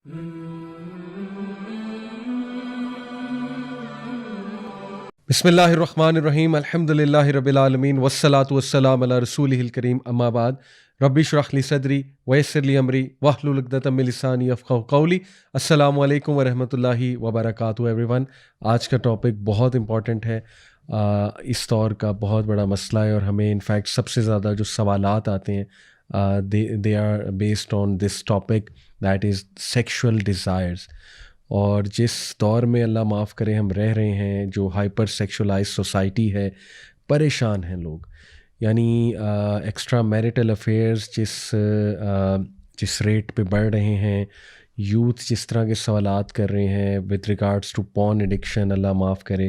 بسم اللہ الرحمن الرحیم الحمدللہ رب العالمین والصلاة والسلام علی رسولہ الکریم اما بعد رب اشرح لی صدری ویسر لی امری واحلل عقدۃ من لسانی یفقہوا قولی. السلام علیکم ورحمۃ اللہ وبرکاتہ ایوری ون. آج کا ٹاپک بہت امپورٹنٹ ہے. اس دور کا بہت بڑا مسئلہ ہے اور ہمیں انفیکٹ سب سے زیادہ جو سوالات آتے ہیں they are based on this topic that is sexual desires. اور جس دور میں اللہ معاف کرے ہم رہ رہے ہیں، جو ہائپر سیکشولائز سوسائٹی ہے، پریشان ہیں لوگ. یعنی ایکسٹرا میریٹل افیئرز جس ریٹ پہ بڑھ رہے ہیں، یوتھ جس طرح کے سوالات کر رہے ہیں with regards to porn addiction, اللہ معاف کرے.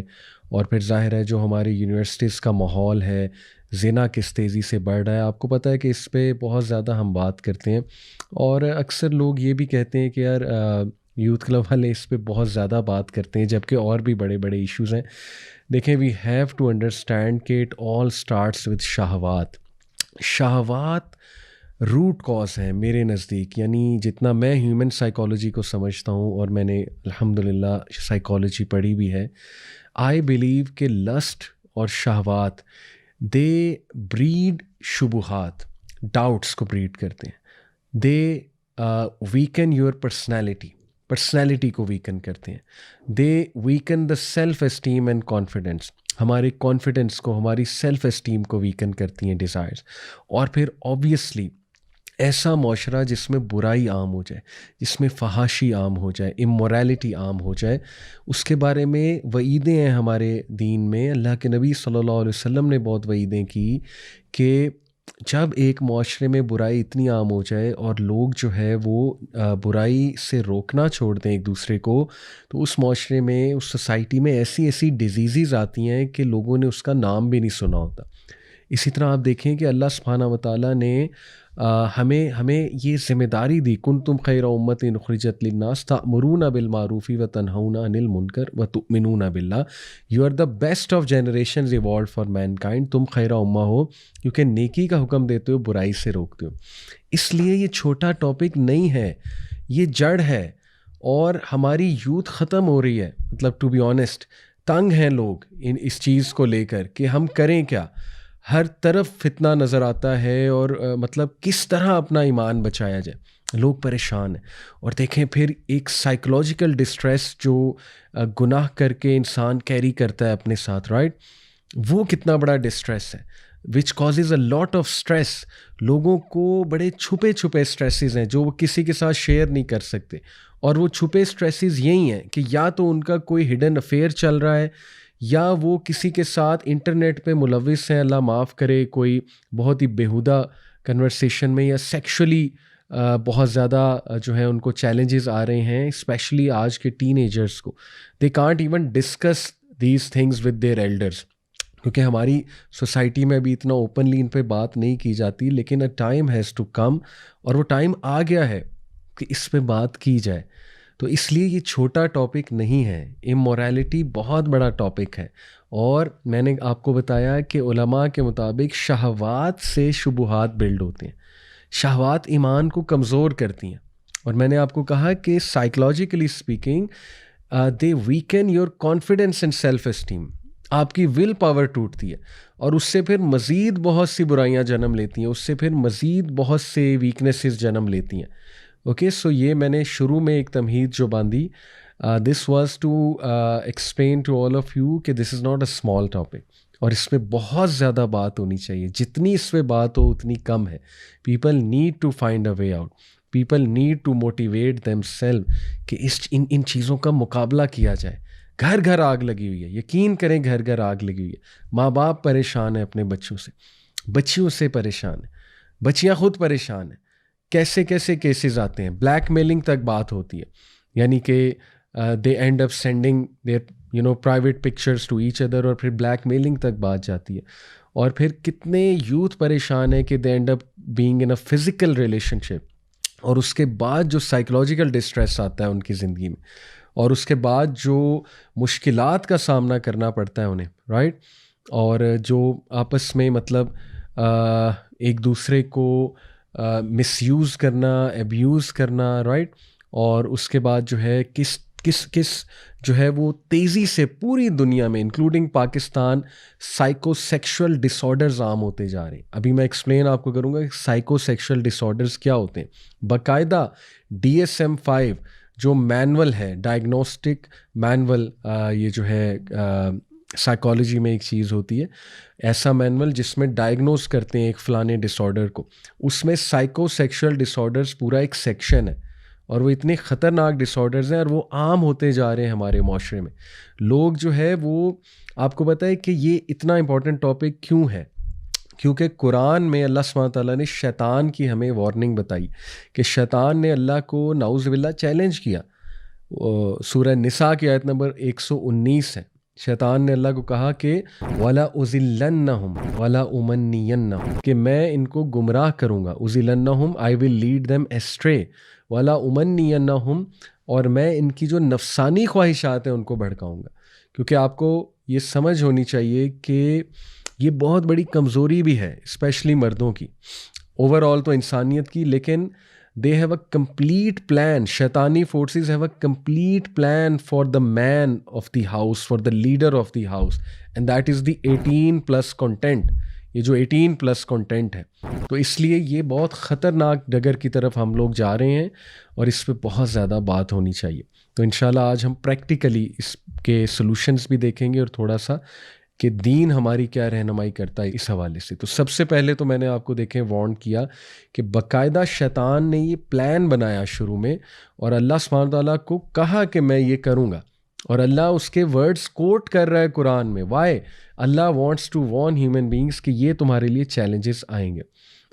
اور پھر ظاہر ہے جو ہماری یونیورسٹیز کا ماحول ہے، زنا کس تیزی سے بڑھ رہا ہے. آپ کو پتہ ہے کہ اس پہ بہت زیادہ ہم بات کرتے ہیں اور اکثر لوگ یہ بھی کہتے ہیں کہ یار یوتھ کلب والے اس پہ بہت زیادہ بات کرتے ہیں، جبکہ اور بھی بڑے بڑے ایشوز ہیں. دیکھیں، وی ہیو ٹو انڈرسٹینڈ کہ اٹ آل اسٹارٹس وتھ شہوات. شہوات روٹ کاز ہیں میرے نزدیک. یعنی جتنا میں ہیومن سائیکالوجی کو سمجھتا ہوں، اور میں نے الحمدللہ سائیکالوجی پڑھی بھی ہے، آئی بلیو کہ لسٹ اور شہوات دے بریڈ شبہات، ڈاؤٹس کو بریڈ کرتے ہیں. دے ویکن یور پرسنالٹی کو ویکن کرتے ہیں. They weaken the self esteem and confidence, ہمارے کانفیڈنس کو، ہماری سیلف اسٹیم کو ویکن کرتی ہیں ڈیزائرز. اور پھر آبویسلی ایسا معاشرہ جس میں برائی عام ہو جائے، جس میں فحاشی عام ہو جائے، امورالٹی عام ہو جائے، اس کے بارے میں وعیدیں ہیں ہمارے دین میں. اللہ کے نبی صلی اللہ علیہ وسلم نے بہت وعیدیں کی کہ جب ایک معاشرے میں برائی اتنی عام ہو جائے اور لوگ جو ہے وہ برائی سے روکنا چھوڑ دیں ایک دوسرے کو، تو اس معاشرے میں، اس سوسائٹی میں ایسی ڈیزیزز آتی ہیں کہ لوگوں نے اس کا نام بھی نہیں سنا ہوتا. اسی طرح آپ دیکھیں کہ اللہ سبحانہ وتعالیٰ نے ہمیں یہ ذمہ داری دی، کنتم خیر امۃ اخرجت للناس تأمرون بالمعروف وتنہون عن المنکر وتؤمنون باللہ. You are the best of generations evolved for mankind. تم خیر امہ ہو کیونکہ نیکی کا حکم دیتے ہو، برائی سے روکتے ہو. اس لیے یہ چھوٹا ٹاپک نہیں ہے، یہ جڑ ہے. اور ہماری یوتھ ختم ہو رہی ہے، مطلب ٹو بی آنیسٹ تنگ ہیں لوگ اس چیز کو لے کر کہ ہم کریں کیا. ہر طرف فتنہ نظر آتا ہے اور مطلب کس طرح اپنا ایمان بچایا جائے. لوگ پریشان ہیں. اور دیکھیں پھر ایک سائیکولوجیکل ڈسٹریس جو گناہ کر کے انسان کیری کرتا ہے اپنے ساتھ، رائٹ، وہ کتنا بڑا ڈسٹریس ہے which causes a lot of stress. لوگوں کو بڑے چھپے اسٹریسز ہیں جو وہ کسی کے ساتھ شیئر نہیں کر سکتے. اور وہ چھپے اسٹریسز یہی ہیں کہ یا تو ان کا کوئی ہڈن افیئر چل رہا ہے، یا وہ کسی کے ساتھ انٹرنیٹ پہ ملوث ہیں، اللہ معاف کرے، کوئی بہت ہی بیہودہ کنورسیشن میں، یا سیکشولی بہت زیادہ جو ہے ان کو چیلنجز آ رہے ہیں. اسپیشلی آج کے ٹین ایجرس کو، they can't even discuss these things with their elders, کیونکہ ہماری سوسائٹی میں ابھی اتنا اوپنلی ان پہ بات نہیں کی جاتی. لیکن a time has to come, اور وہ ٹائم آ گیا ہے کہ اس پہ بات کی جائے. تو اس لیے یہ چھوٹا ٹاپک نہیں ہے. امورالٹی بہت بڑا ٹاپک ہے. اور میں نے آپ کو بتایا کہ علماء کے مطابق شہوات سے شبہات بلڈ ہوتے ہیں. شہوات ایمان کو کمزور کرتی ہیں. اور میں نے آپ کو کہا کہ psychologically speaking they weaken your confidence and self esteem. آپ کی ول پاور ٹوٹتی ہے، اور اس سے پھر مزید بہت سی برائیاں جنم لیتی ہیں، اس سے پھر مزید بہت سے ویکنیسز جنم لیتی ہیں. اوکے، سو یہ میں نے شروع میں ایک تمہید جو باندھی، this was to explain to all of you کہ this is not a small topic, اور اس پہ بہت زیادہ بات ہونی چاہیے. جتنی اس پہ بات ہو اتنی کم ہے. People need to find a way out. People need to motivate themself کہ ان چیزوں کا مقابلہ کیا جائے. گھر گھر آگ لگی ہوئی ہے، یقین کریں، گھر گھر آگ لگی ہوئی ہے. ماں باپ پریشان ہیں اپنے بچوں سے، بچیوں سے پریشان ہیں، بچیاں خود پریشان ہیں. کیسے کیسز آتے ہیں، بلیک میلنگ تک بات ہوتی ہے. یعنی کہ they end up sending their private pictures to each other, اور پھر بلیک میلنگ تک بات جاتی ہے. اور پھر کتنے یوتھ پریشان ہیں کہ they end up being in a physical relationship, اور اس کے بعد جو سائیکولوجیکل ڈسٹریس آتا ہے ان کی زندگی میں، اور اس کے بعد جو مشکلات کا سامنا کرنا پڑتا ہے انہیں، رائٹ. اور جو آپس میں مطلب ایک دوسرے کو مس یوز کرنا، ایبیوز کرنا، رائٹ. اور اس کے بعد جو ہے کس کس کس جو ہے وہ تیزی سے پوری دنیا میں انکلوڈنگ پاکستان سائیکو سیکشول ڈس عام ہوتے جا رہے ہیں. ابھی میں ایکسپلین آپ کو کروں گا کہ سائیکو سیکشول ڈس کیا ہوتے ہیں. باقاعدہ DSM-5 جو مینول ہے، ڈائگنوسٹک مینول، یہ جو ہے سائیکالوجی میں ایک چیز ہوتی ہے ایسا مینول جس میں ڈائگنوز کرتے ہیں ایک فلانے ڈس آرڈر کو، اس میں سائیکو سیکشول ڈس آرڈرز پورا ایک سیکشن ہے، اور وہ اتنے خطرناک ڈس آرڈرز ہیں اور وہ عام ہوتے جا رہے ہیں ہمارے معاشرے میں. لوگ جو ہے وہ، آپ کو پتہ ہے کہ یہ اتنا امپورٹنٹ ٹاپک کیوں ہے؟ کیونکہ قرآن میں اللہ سبحانہ تعالیٰ نے شیطان کی ہمیں وارننگ بتائی کہ شیطان نے اللہ کو نعوذ باللہ چیلنج کیا. سورہ نساء کی آیت نمبر 119 ہے. شیطان نے اللہ کو کہا کہ وَلَأُضِلَّنَّهُمْ وَلَأُمَنِّيَنَّهُمْ، کہ میں ان کو گمراہ کروں گا. اُضِلَّنَّهُمْ I will lead them astray، وَلَأُمَنِّيَنَّهُمْ، اور میں ان کی جو نفسانی خواہشات ہیں ان کو بھڑکاؤں گا. کیونکہ آپ کو یہ سمجھ ہونی چاہیے کہ یہ بہت بڑی کمزوری بھی ہے اسپیشلی مردوں کی، اوور آل تو انسانیت کی، لیکن they have a complete plan. شیطانی forces have a complete plan for the man of the house, for the leader of the house, and that is the 18+ content. یہ جو 18+ content ہے، تو اس لیے یہ بہت خطرناک ڈگر کی طرف ہم لوگ جا رہے ہیں اور اس پہ بہت زیادہ بات ہونی چاہیے. تو انشاءاللہ آج ہم پریکٹیکلی اس کے سلوشنز بھی دیکھیں گے اور تھوڑا سا کہ دین ہماری کیا رہنمائی کرتا ہے اس حوالے سے. تو سب سے پہلے تو میں نے آپ کو دیکھیں وارن کیا کہ باقاعدہ شیطان نے یہ پلان بنایا شروع میں، اور اللہ سبحانہ تعالیٰ کو کہا کہ میں یہ کروں گا، اور اللہ اس کے ورڈز کوٹ کر رہا ہے قرآن میں. وائی؟ اللہ wants to warn human beings کہ یہ تمہارے لیے چیلنجز آئیں گے.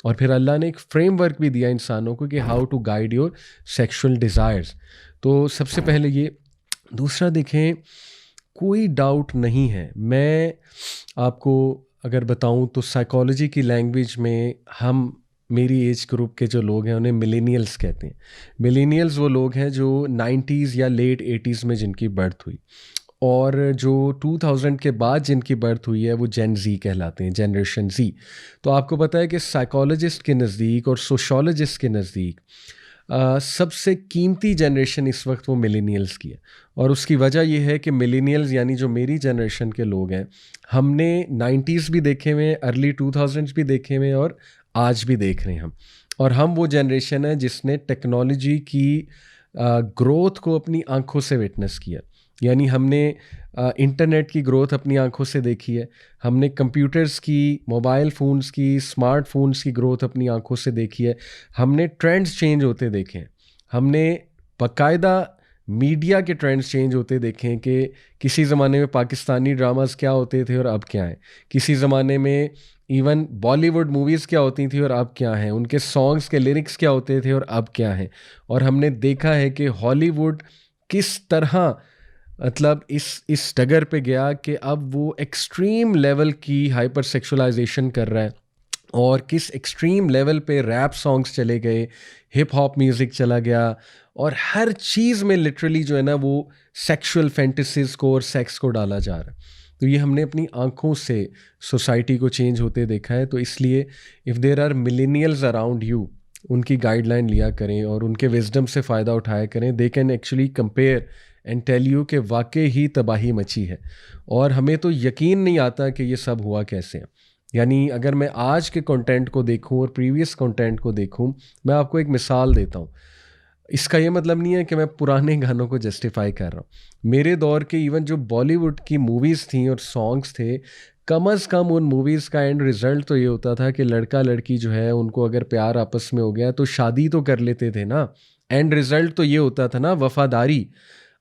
اور پھر اللہ نے ایک فریم ورک بھی دیا انسانوں کو کہ how to guide your sexual desires. تو سب سے پہلے یہ. دوسرا دیکھیں، کوئی ڈاؤٹ نہیں ہے، میں آپ کو اگر بتاؤں تو سائیکالوجی کی لینگویج میں ہم، میری ایج گروپ کے جو لوگ ہیں انہیں ملینیلز کہتے ہیں. ملینیلز وہ لوگ ہیں جو 90s یا لیٹ 80s میں جن کی برتھ ہوئی، اور جو 2000 کے بعد جن کی برتھ ہوئی ہے وہ جین زی کہلاتے ہیں، جنریشن زی. تو آپ کو پتہ ہے کہ سائیکالوجسٹ کے نزدیک اور سوشولوجسٹ کے نزدیک سب سے قیمتی جنریشن اس وقت وہ ملینیلز کی ہے. اور اس کی وجہ یہ ہے کہ ملینیلز یعنی جو میری جنریشن کے لوگ ہیں، ہم نے 90s بھی دیکھے ہوئے، ارلی 2000s بھی دیکھے ہوئے، اور آج بھی دیکھ رہے ہیں ہم. اور ہم وہ جنریشن ہے جس نے ٹیکنالوجی کی گروتھ کو اپنی آنکھوں سے وٹنس کیا. یعنی ہم نے انٹرنیٹ کی گروتھ اپنی آنکھوں سے دیکھی ہے، ہم نے کمپیوٹرز کی، موبائل فونز کی، اسمارٹ فونز کی گروتھ اپنی آنکھوں سے دیکھی ہے، ہم نے ٹرینڈز چینج ہوتے دیکھے ہیں، ہم نے باقاعدہ میڈیا کے ٹرینڈز چینج ہوتے دیکھے ہیں کہ کسی زمانے میں پاکستانی ڈراماز کیا ہوتے تھے اور اب کیا ہیں، کسی زمانے میں ایون بالی ووڈ موویز کیا ہوتی تھیں اور اب کیا ہیں، ان کے سانگز کے لیرکس کیا ہوتے تھے اور اب کیا ہیں. اور ہم نے دیکھا ہے کہ ہالی ووڈ کس طرح مطلب اس ڈگر پہ گیا کہ اب وہ ایکسٹریم لیول کی ہائپر سیکشولائزیشن کر رہا ہے، اور کس ایکسٹریم لیول پہ ریپ سانگز چلے گئے، ہپ ہاپ میوزک چلا گیا، اور ہر چیز میں لٹرلی جو ہے نا وہ سیکشول فینٹیسیز کو اور سیکس کو ڈالا جا رہا ہے. تو یہ ہم نے اپنی آنکھوں سے سوسائٹی کو چینج ہوتے دیکھا ہے. تو اس لیے if there are millennials around you, ان کی گائیڈ لائن لیا کریں اور ان کے وزڈم سے فائدہ اٹھایا کریں. They can actually compare and tell you کہ واقعی ہی تباہی مچی ہے، اور ہمیں تو یقین نہیں آتا کہ یہ سب ہوا کیسے ہیں. یعنی اگر میں آج کے کنٹینٹ کو دیکھوں اور پریویس کنٹینٹ کو دیکھوں، میں آپ کو ایک مثال دیتا ہوں. اس کا یہ مطلب نہیں ہے کہ میں پرانے گانوں کو جسٹیفائی کر رہا ہوں. میرے دور کے ایون جو بالی ووڈ کی موویز تھیں اور سانگز تھے، کم از کم ان موویز کا اینڈ رزلٹ تو یہ ہوتا تھا کہ لڑکا لڑکی جو ہے ان کو اگر پیار آپس میں ہو گیا تو شادی تو کر لیتے تھے نا. اینڈ رزلٹ تو یہ ہوتا تھا نا وفاداری.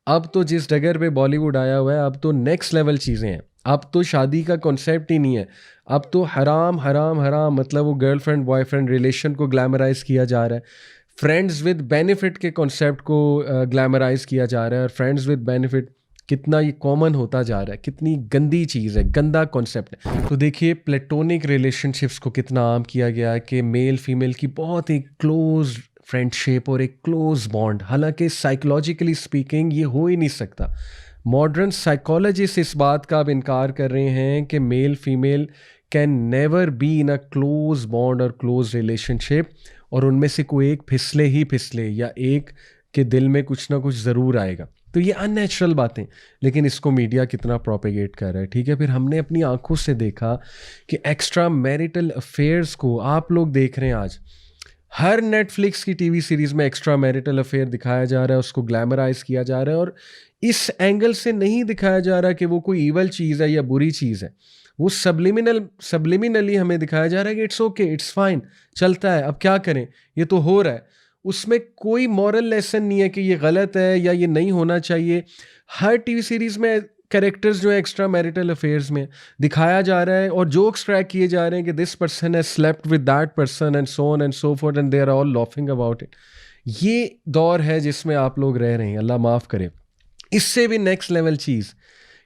اب تو جس ڈگر پہ بالی ووڈ آیا ہوا ہے، اب تو نیکسٹ لیول چیزیں ہیں. اب تو شادی کا کنسیپٹ ہی نہیں ہے، اب تو حرام حرام حرام، مطلب وہ girl friend boy friend relation کو گلیمرائز کیا جا رہا ہے، فرینڈز ود بینیفٹ کے کنسیپٹ کو گلیمرائز کیا جا رہا ہے. اور فرینڈز ود بینیفٹ کتنا یہ کامن ہوتا جا رہا ہے، کتنی گندی چیز ہے، گندا کنسیپٹ ہے. تو دیکھیے پلیٹونک ریلیشن شپس کو کتنا عام کیا گیا ہے کہ میل فیمیل کی بہت ہی کلوز فرینڈ شپ اور ایک کلوز بانڈ، حالانکہ سائیکولوجیکلی اسپیکنگ یہ ہو ہی نہیں سکتا. ماڈرن سائیکالوجسٹ اس بات کا اب انکار کر رہے ہیں کہ male female can never be in a close bond اور کلوز ریلیشن شپ، اور ان میں سے کوئی ایک پھسلے ہی پھسلے یا ایک کہ دل میں کچھ نہ کچھ ضرور آئے گا. تو یہ ان نیچرل باتیں, لیکن اس کو میڈیا کتنا پروپیگیٹ کر رہا ہے. ٹھیک ہے, پھر ہم نے اپنی آنکھوں سے دیکھا کہ ایکسٹرا میریٹل افیئرس کو آپ لوگ دیکھ رہے ہیں آج ہر نیٹ فلکس کی ٹی وی سیریز میں ایکسٹرا میریٹل افیئر دکھایا جا رہا ہے, اس کو گلیمرائز کیا جا رہا ہے, اور اس اینگل سے نہیں دکھایا جا رہا کہ وہ کوئی ایول چیز ہے یا بری چیز ہے. وہ سبلیمنلی ہمیں دکھایا جا رہا ہے کہ اٹس اوکے, اٹس فائن, چلتا ہے, اب کیا کریں, یہ تو ہو رہا ہے. اس میں کوئی مورل لیسن نہیں ہے کہ یہ غلط ہے یا یہ نہیں ہونا چاہیے. ہر ٹی وی سیریز میں کریکٹرز جو ہیں ایکسٹرا میریٹل افیئرز میں دکھایا جا رہا ہے, اور جوکس ٹریک کیے جا رہے ہیں کہ this person has slept with that person and so on and so forth and they are all laughing about it. یہ دور ہے جس میں آپ لوگ رہ رہے ہیں, اللہ معاف کرے. اس سے بھی نیکسٹ لیول چیز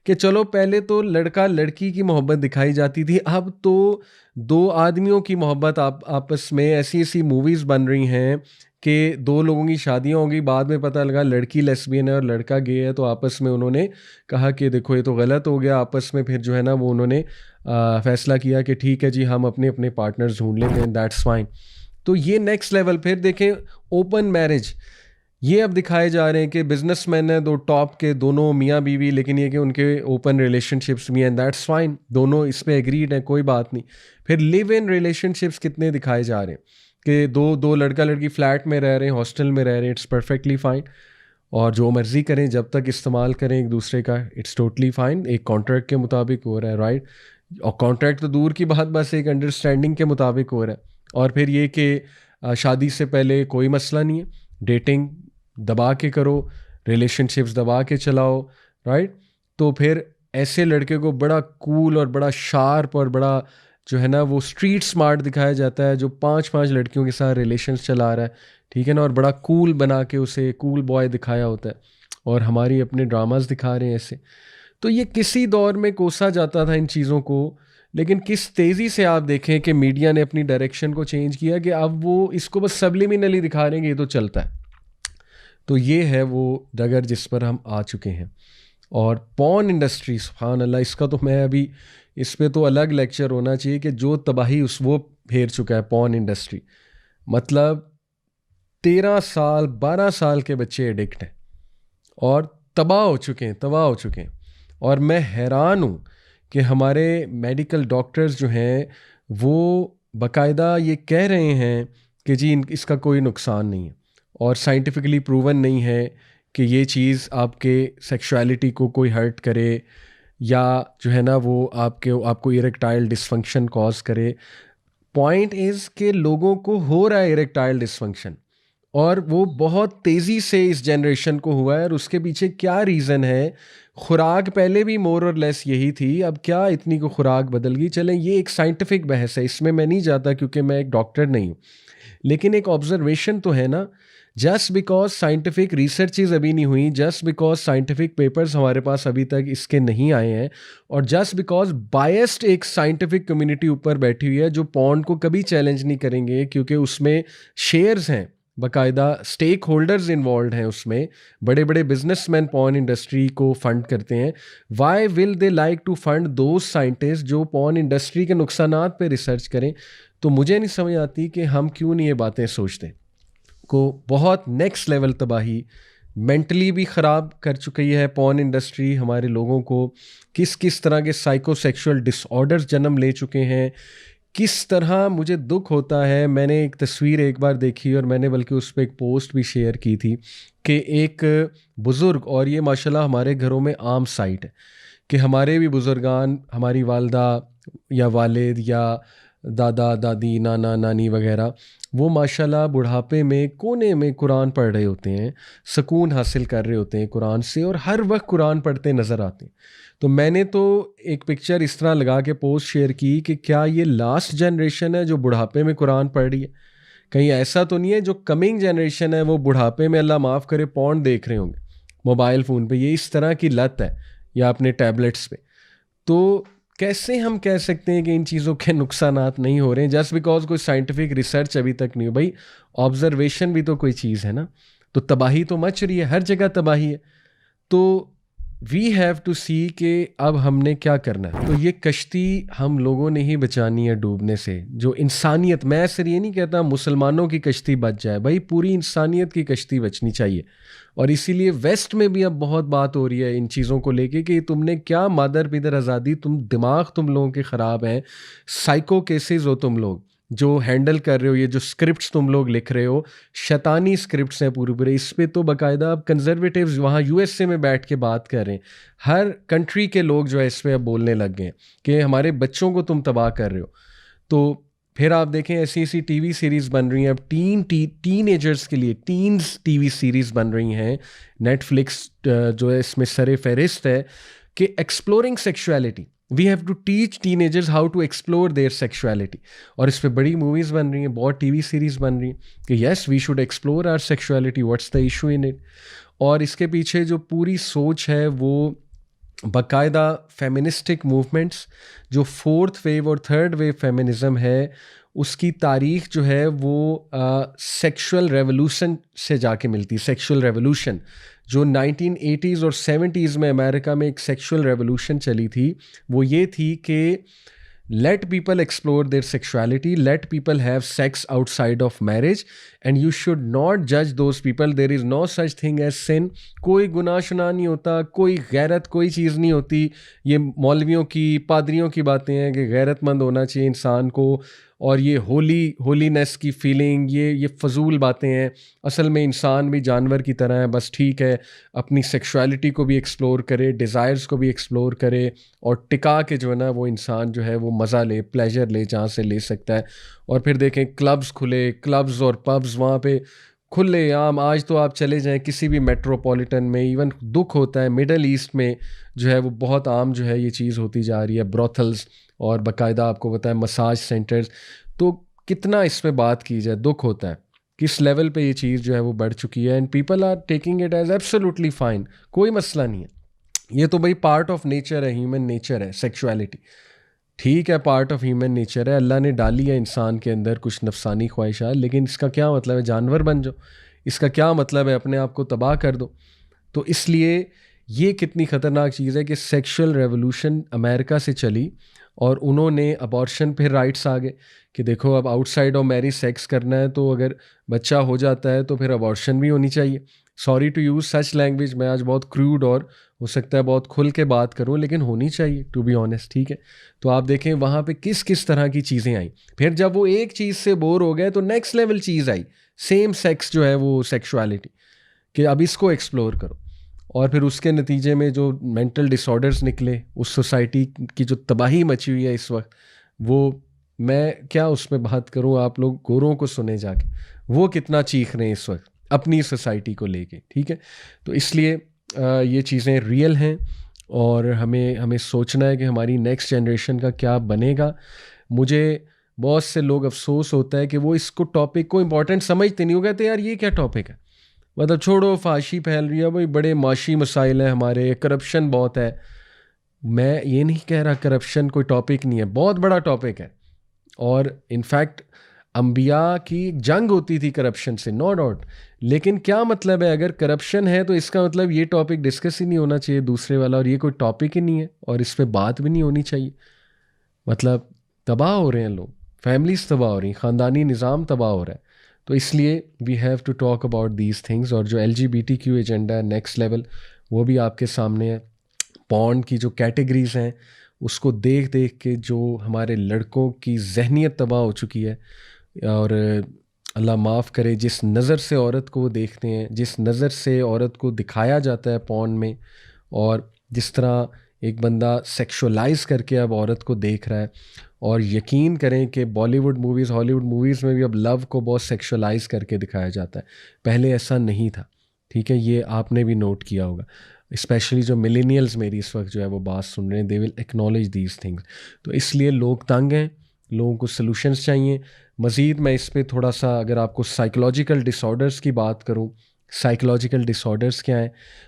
کہ چلو پہلے تو لڑکا لڑکی کی محبت دکھائی جاتی تھی, اب تو دو آدمیوں کی محبت آپس میں ایسی ایسی موویز بن رہی ہیں کہ دو لوگوں کی شادیاں ہوں گی, بعد میں پتہ لگا لڑکی لیسبین ہے اور لڑکا گے ہے, تو آپس میں انہوں نے کہا کہ دیکھو یہ تو غلط ہو گیا. آپس میں پھر جو ہے نا وہ انہوں نے فیصلہ کیا کہ ٹھیک ہے جی ہم اپنے اپنے پارٹنرز ڈھونڈ لیتے ہیں, دیٹس فائن. تو یہ نیکسٹ لیول. پھر دیکھیں اوپن میرج, یہ اب دکھائے جا رہے ہیں کہ بزنس مین ہیں دو ٹاپ کے, دونوں میاں بیوی, لیکن یہ کہ ان کے اوپن ریلیشن شپس بھی ہیں, دیٹس فائن, دونوں اس پہ ایگریڈ ہیں, کوئی بات نہیں. پھر لیو ان ریلیشن شپس کتنے دکھائے جا رہے ہیں کہ دو لڑکا لڑکی فلیٹ میں رہ رہے ہیں, ہاسٹل میں رہ رہے ہیں, اٹس پرفیکٹلی فائن, اور جو مرضی کریں جب تک استعمال کریں ایک دوسرے کا, اٹس ٹوٹلی فائن, ایک کانٹریکٹ کے مطابق ہو رہا ہے, رائٹ. اور کانٹریکٹ تو دور کی بات, بس ایک انڈرسٹینڈنگ کے مطابق ہو رہا ہے. اور پھر یہ کہ شادی سے پہلے کوئی مسئلہ نہیں ہے, ڈیٹنگ دبا کے کرو, ریلیشن شپس دبا کے چلاؤ, رائٹ. تو پھر ایسے لڑکے کو بڑا کول اور بڑا شارپ اور بڑا جو ہے نا وہ اسٹریٹ اسمارٹ دکھایا جاتا ہے, جو 5 لڑکیوں کے ساتھ ریلیشنس چلا رہا ہے, ٹھیک ہے نا, اور بڑا کول بنا کے اسے کول بوائے دکھایا ہوتا ہے, اور ہماری اپنے ڈراماز دکھا رہے ہیں ایسے. تو یہ کسی دور میں کوسا جاتا تھا ان چیزوں کو, لیکن کس تیزی سے آپ دیکھیں کہ میڈیا نے اپنی ڈائریکشن کو چینج کیا کہ اب وہ اس کو بس سبلیمنلی دکھا رہے ہیں کہ یہ تو چلتا ہے. تو یہ ہے وہ ڈگر جس پر ہم آ چکے ہیں. اور پورن انڈسٹری, سبحان اللہ, اس کا تو میں ابھی اس پہ تو الگ لیکچر ہونا چاہیے کہ جو تباہی وہ پھیر چکا ہے پورن انڈسٹری. مطلب 13 سال 12 سال کے بچے ایڈکٹ ہیں اور تباہ ہو چکے ہیں. اور میں حیران ہوں کہ ہمارے میڈیکل ڈاکٹرز جو ہیں وہ باقاعدہ یہ کہہ رہے ہیں کہ جی اس کا کوئی نقصان نہیں ہے, اور سائنٹیفکلی پروون نہیں ہے کہ یہ چیز آپ کے سیکشولیٹی کو کوئی ہرٹ کرے یا جو ہے نا وہ آپ کو ایریکٹائل ڈسفنکشن کاز کرے. پوائنٹ از کہ لوگوں کو ہو رہا ہے ایریکٹائل ڈسفنکشن, اور وہ بہت تیزی سے اس جنریشن کو ہوا ہے. اور اس کے پیچھے کیا ریزن ہے؟ خوراک پہلے بھی مور اور لیس یہی تھی, اب کیا اتنی کو خوراک بدل گئی. چلیں یہ ایک سائنٹیفک بحث ہے, اس میں نہیں جاتا کیونکہ میں ایک ڈاکٹر نہیں ہوں, لیکن ایک آبزرویشن تو ہے نا. جسٹ بیکاز سائنٹیفک ریسرچز ابھی نہیں ہوئی, جسٹ بیکاز سائنٹیفک پیپرز ہمارے پاس ابھی تک اس کے نہیں آئے ہیں, اور جسٹ بیکاز بائسڈ ایک سائنٹیفک کمیونٹی اوپر بیٹھی ہوئی ہے جو پورن کو کبھی چیلنج نہیں کریں گے کیونکہ اس میں شیئرز ہیں, باقاعدہ اسٹیک ہولڈرز انوالوڈ ہیں اس میں, بڑے بڑے بزنس مین پورن انڈسٹری کو فنڈ کرتے ہیں. Why will they like to fund those scientist جو پورن انڈسٹری کے نقصانات پہ ریسرچ کریں؟ تو مجھے نہیں سمجھ آتی کہ ہم کیوں نہیں یہ باتیں سوچتے. کو بہت نیکسٹ لیول تباہی مینٹلی بھی خراب کر چکی ہے پورن انڈسٹری. ہمارے لوگوں کو کس طرح کے سائیکو سیکشول ڈس آرڈرز جنم لے چکے ہیں, کس طرح مجھے دکھ ہوتا ہے. میں نے ایک تصویر ایک بار دیکھی اور میں نے بلکہ اس پہ ایک پوسٹ بھی شیئر کی تھی کہ ایک بزرگ, اور یہ ماشاءاللہ ہمارے گھروں میں عام سائٹ ہے کہ ہمارے بھی بزرگان, ہماری والدہ یا والد یا دادا دادی نانا نانی وغیرہ, وہ ماشاءاللہ بڑھاپے میں کونے میں قرآن پڑھ رہے ہوتے ہیں, سکون حاصل کر رہے ہوتے ہیں قرآن سے, اور ہر وقت قرآن پڑھتے نظر آتے ہیں. تو میں نے تو ایک پکچر اس طرح لگا کے پوسٹ شیئر کی کہ کیا یہ لاسٹ جنریشن ہے جو بڑھاپے میں قرآن پڑھ رہی ہے؟ کہیں ایسا تو نہیں ہے جو کمنگ جنریشن ہے وہ بڑھاپے میں اللہ معاف کرے پورن دیکھ رہے ہوں گے موبائل فون پہ؟ یہ اس طرح کی لت ہے یا اپنے ٹیبلٹس پہ. تو کیسے ہم کہہ سکتے ہیں کہ ان چیزوں کے نقصانات نہیں ہو رہے ہیں جسٹ بیکاز کوئی سائنٹیفک ریسرچ ابھی تک نہیں ہو؟ بھائی آبزرویشن بھی تو کوئی چیز ہے نا. تو تباہی تو مچ رہی ہے, ہر جگہ تباہی ہے. تو وی ہیو ٹو سی کہ اب ہم نے کیا کرنا ہے. تو یہ کشتی ہم لوگوں نے ہی بچانی ہے ڈوبنے سے. جو انسانیت، میں صرف یہ نہیں کہتا مسلمانوں کی کشتی بچ جائے، بھائی پوری انسانیت کی کشتی بچنی چاہیے. اور اسی لیے ویسٹ میں بھی اب بہت بات ہو رہی ہے ان چیزوں کو لے کے کہ تم نے کیا مادر پیدر آزادی، تم دماغ تم لوگوں کے خراب ہیں، سائیکو کیسز ہو تم لوگ جو ہینڈل کر رہے ہو. یہ جو اسکرپٹس تم لوگ لکھ رہے ہو شیطانی اسکرپٹس ہیں پورے پورے. اس پہ تو باقاعدہ اب کنزرویٹیوز وہاں یو ایس اے میں بیٹھ کے بات کر رہے ہیں. ہر کنٹری کے لوگ جو ہے اس پہ اب بولنے لگ گئے ہیں کہ ہمارے بچوں کو تم تباہ کر رہے ہو. تو پھر آپ دیکھیں ایسی ایسی ٹی وی سیریز بن رہی ہیں اب ٹین ایجرز کے لیے، ٹینز ٹی وی سیریز بن رہی ہیں. نیٹ فلکس جو ہے اس میں سر فہرست ہے کہ exploring sexuality. We have to teach teenagers how to explore their sexuality. اور اس پہ بڑی موویز بن رہی ہیں، بہت ٹی وی سیریز بن رہی ہیں کہ yes we should explore our sexuality, what's the issue in it. اور اس کے پیچھے جو پوری سوچ ہے وہ باقاعدہ فیمنسٹک موومنٹس، جو فورتھ ویو اور تھرڈ ویو فیمنزم ہے اس کی تاریخ جو ہے وہ سیکشول ریولوشن سے جا کے ملتی. سیکشول ریولوشن جو 1980s اور 70s میں امریکہ میں ایک سیکشول ریولوشن چلی تھی، وہ یہ تھی کہ let people explore their sexuality, let people have sex outside of marriage, and you should not judge those people. There is no such thing as sin. کوئی گناہ شناہ نہیں ہوتا، کوئی غیرت کوئی چیز نہیں ہوتی. یہ مولویوں کی پادریوں کی باتیں ہیں کہ غیرت مند ہونا چاہیے انسان کو، اور یہ ہولینس کی فیلنگ، یہ فضول باتیں ہیں. اصل میں انسان بھی جانور کی طرح ہے، بس ٹھیک ہے اپنی سیکشوالٹی کو بھی ایکسپلور کرے، ڈیزائرز کو بھی ایکسپلور کرے، اور ٹکا کے جو ہے نا وہ انسان جو ہے وہ مزہ لے، پلیجر لے جہاں سے لے سکتا ہے. اور پھر دیکھیں کلبز کھلے، کلبز اور پبز وہاں پہ کھلے عام. آج تو آپ چلے جائیں کسی بھی میٹروپولیٹن میں، ایون دکھ ہوتا ہے مڈل ایسٹ میں جو ہے وہ بہت عام جو ہے یہ چیز ہوتی جا رہی ہے، بروتھلز اور باقاعدہ آپ کو بتائیں مساج سینٹرز. تو کتنا اس پہ بات کی جائے دکھ ہوتا ہے کس لیول پہ یہ چیز جو ہے وہ بڑھ چکی ہے. And people are taking it as absolutely fine, کوئی مسئلہ نہیں ہے. یہ تو بھائی پارٹ آف نیچر ہے، ہیومن نیچر ہے سیکشولیٹی. ٹھیک ہے پارٹ آف ہیومن نیچر ہے، اللہ نے ڈالی ہے انسان کے اندر کچھ نفسانی خواہشات، لیکن اس کا کیا مطلب ہے جانور بن جاؤ؟ اس کا کیا مطلب ہے اپنے آپ کو تباہ کر دو؟ تو اس لیے یہ کتنی خطرناک چیز ہے کہ سیکشل ریولوشن امریکہ سے چلی اور انہوں نے ابارشن پہ رائٹس آ گئے کہ دیکھو اب آؤٹ سائڈ آف میری سیکس کرنا ہے تو اگر بچہ ہو جاتا ہے تو پھر ابارشن بھی ہونی چاہیے. Sorry to use such language, میں آج بہت کروڈ اور ہو سکتا ہے بہت کھل کے بات کروں، لیکن ہونی چاہیے ٹو بی آنیسٹ. ٹھیک ہے، تو آپ دیکھیں وہاں پہ کس طرح کی چیزیں آئیں. پھر جب وہ ایک چیز سے بور ہو گئے تو نیکسٹ لیول چیز آئی، سیم سیکس جو ہے وہ سیکشولیٹی، کہ اب اس کو ایکسپلور کرو. اور پھر اس کے نتیجے میں جو مینٹل ڈس آرڈرز نکلے، اس سوسائٹی کی جو تباہی مچی ہوئی ہے اس وقت، وہ میں کیا اس میں بات کروں، آپ لوگ گوروں کو سنیں جا کے وہ کتنا چیخ رہے ہیں اس وقت اپنی سوسائٹی کو لے کے. ٹھیک ہے، تو اس لیے یہ چیزیں ریئل ہیں اور ہمیں سوچنا ہے کہ ہماری نیکسٹ جنریشن کا کیا بنے گا. مجھے بہت سے لوگ افسوس ہوتا ہے کہ وہ اس کو ٹاپک کو امپورٹنٹ سمجھتے نہیں. ہو کہتے یار یہ کیا ٹاپک ہے، مطلب چھوڑو فحاشی پھیل رہی ہے، بھائی بڑے معاشی مسائل ہیں ہمارے، کرپشن بہت ہے. میں یہ نہیں کہہ رہا کرپشن کوئی ٹاپک نہیں ہے، بہت بڑا ٹاپک ہے. اور انفیکٹ انبیاء کی جنگ ہوتی تھی کرپشن سے، نو ڈاؤٹ. لیکن کیا مطلب ہے اگر کرپشن ہے تو اس کا مطلب یہ ٹاپک ڈسکس ہی نہیں ہونا چاہیے دوسرے والا، اور یہ کوئی ٹاپک ہی نہیں ہے اور اس پہ بات بھی نہیں ہونی چاہیے. مطلب تباہ ہو رہے ہیں لوگ، فیملیز تباہ ہو رہی ہیں، خاندانی نظام تباہ ہو رہا ہے. تو اس لیے we have to talk about these things. اور جو LGBTQ ایجنڈا ہے نیکسٹ لیول، وہ بھی آپ کے سامنے ہے. پورن کی جو کیٹیگریز ہیں اس کو دیکھ کے جو ہمارے لڑکوں کی ذہنیت تباہ ہو چکی ہے، اور اللہ معاف کرے جس نظر سے عورت کو وہ دیکھتے ہیں، جس نظر سے عورت کو دکھایا جاتا ہے پورن میں، اور جس طرح ایک بندہ سیکشولائز کر کے اب عورت کو دیکھ رہا ہے. اور یقین کریں کہ بالی ووڈ موویز، ہالی ووڈ موویز میں بھی اب لو کو بہت سیکشولائز کر کے دکھایا جاتا ہے. پہلے ایسا نہیں تھا. ٹھیک ہے، یہ آپ نے بھی نوٹ کیا ہوگا. اسپیشلی جو ملینیلز میری اس وقت جو ہے وہ بات سن رہے ہیں، دے ول ایکنالج دیز تھنگس. تو اس لیے لوگ تنگ ہیں، لوگوں کو سلوشنز چاہیے. مزید میں اس پہ تھوڑا سا اگر آپ کو سائیکولوجیکل ڈس آرڈرز کی بات کروں، سائیکولوجیکل ڈس آرڈرز کیا ہیں،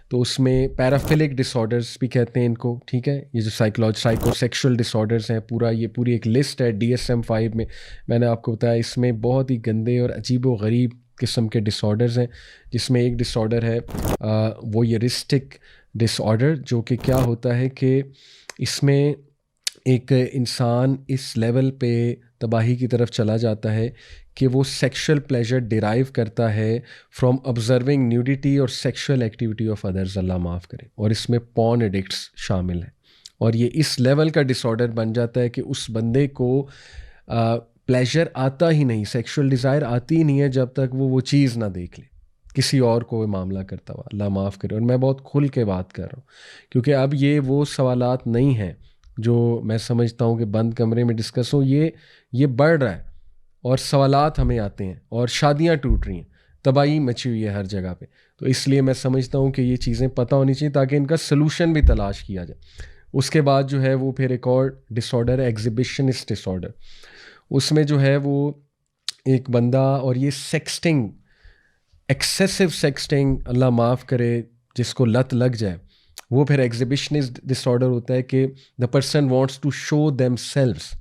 تو اس میں پیرافیلک ڈس آرڈرز بھی کہتے ہیں ان کو. ٹھیک ہے، یہ جو سائیکو سیکشل ڈس آرڈرز ہیں، یہ پوری ایک لسٹ ہے DSM-5 میں نے آپ کو بتایا. اس میں بہت ہی گندے اور عجیب و غریب قسم کے ڈس آرڈرز ہیں، جس میں ایک ڈس آرڈر ہے وویرسٹک ڈس آرڈر، جو کہ کیا ہوتا ہے کہ اس میں ایک انسان اس لیول پہ تباہی کی طرف چلا جاتا ہے کہ وہ سیکشل پلیجر ڈیرائیو کرتا ہے فرام آبزرونگ نیوڈیٹی اور سیکشل ایکٹیویٹی آف ادرز، اللہ معاف کرے، اور اس میں پورن ایڈکٹس شامل ہیں. اور یہ اس لیول کا ڈس آرڈر بن جاتا ہے کہ اس بندے کو پلیجر آتا ہی نہیں، سیکشل ڈیزائر آتی ہی نہیں ہے جب تک وہ چیز نہ دیکھ لے کسی اور کو معاملہ کرتا ہوا، اللہ معاف کرے. اور میں بہت کھل کے بات کر رہا ہوں کیونکہ اب یہ وہ سوالات نہیں ہیں جو میں سمجھتا ہوں کہ بند کمرے میں ڈسکس ہوں، یہ بڑھ رہا ہے اور سوالات ہمیں آتے ہیں اور شادیاں ٹوٹ رہی ہیں، تباہی مچی ہوئی ہے ہر جگہ پہ. تو اس لیے میں سمجھتا ہوں کہ یہ چیزیں پتہ ہونی چاہیے تاکہ ان کا سلوشن بھی تلاش کیا جائے. اس کے بعد جو ہے وہ پھر ایک اور ڈس آرڈر ہے ایگزیبیشنسٹ ڈس آرڈر. اس میں جو ہے وہ ایک بندہ، اور یہ سیکسٹنگ، ایکسیسو سیکسٹنگ، اللہ معاف کرے جس کو لت لگ جائے، وہ پھر ایگزیبیشنسٹ ڈس آرڈر ہوتا ہے کہ the person wants to show themselves,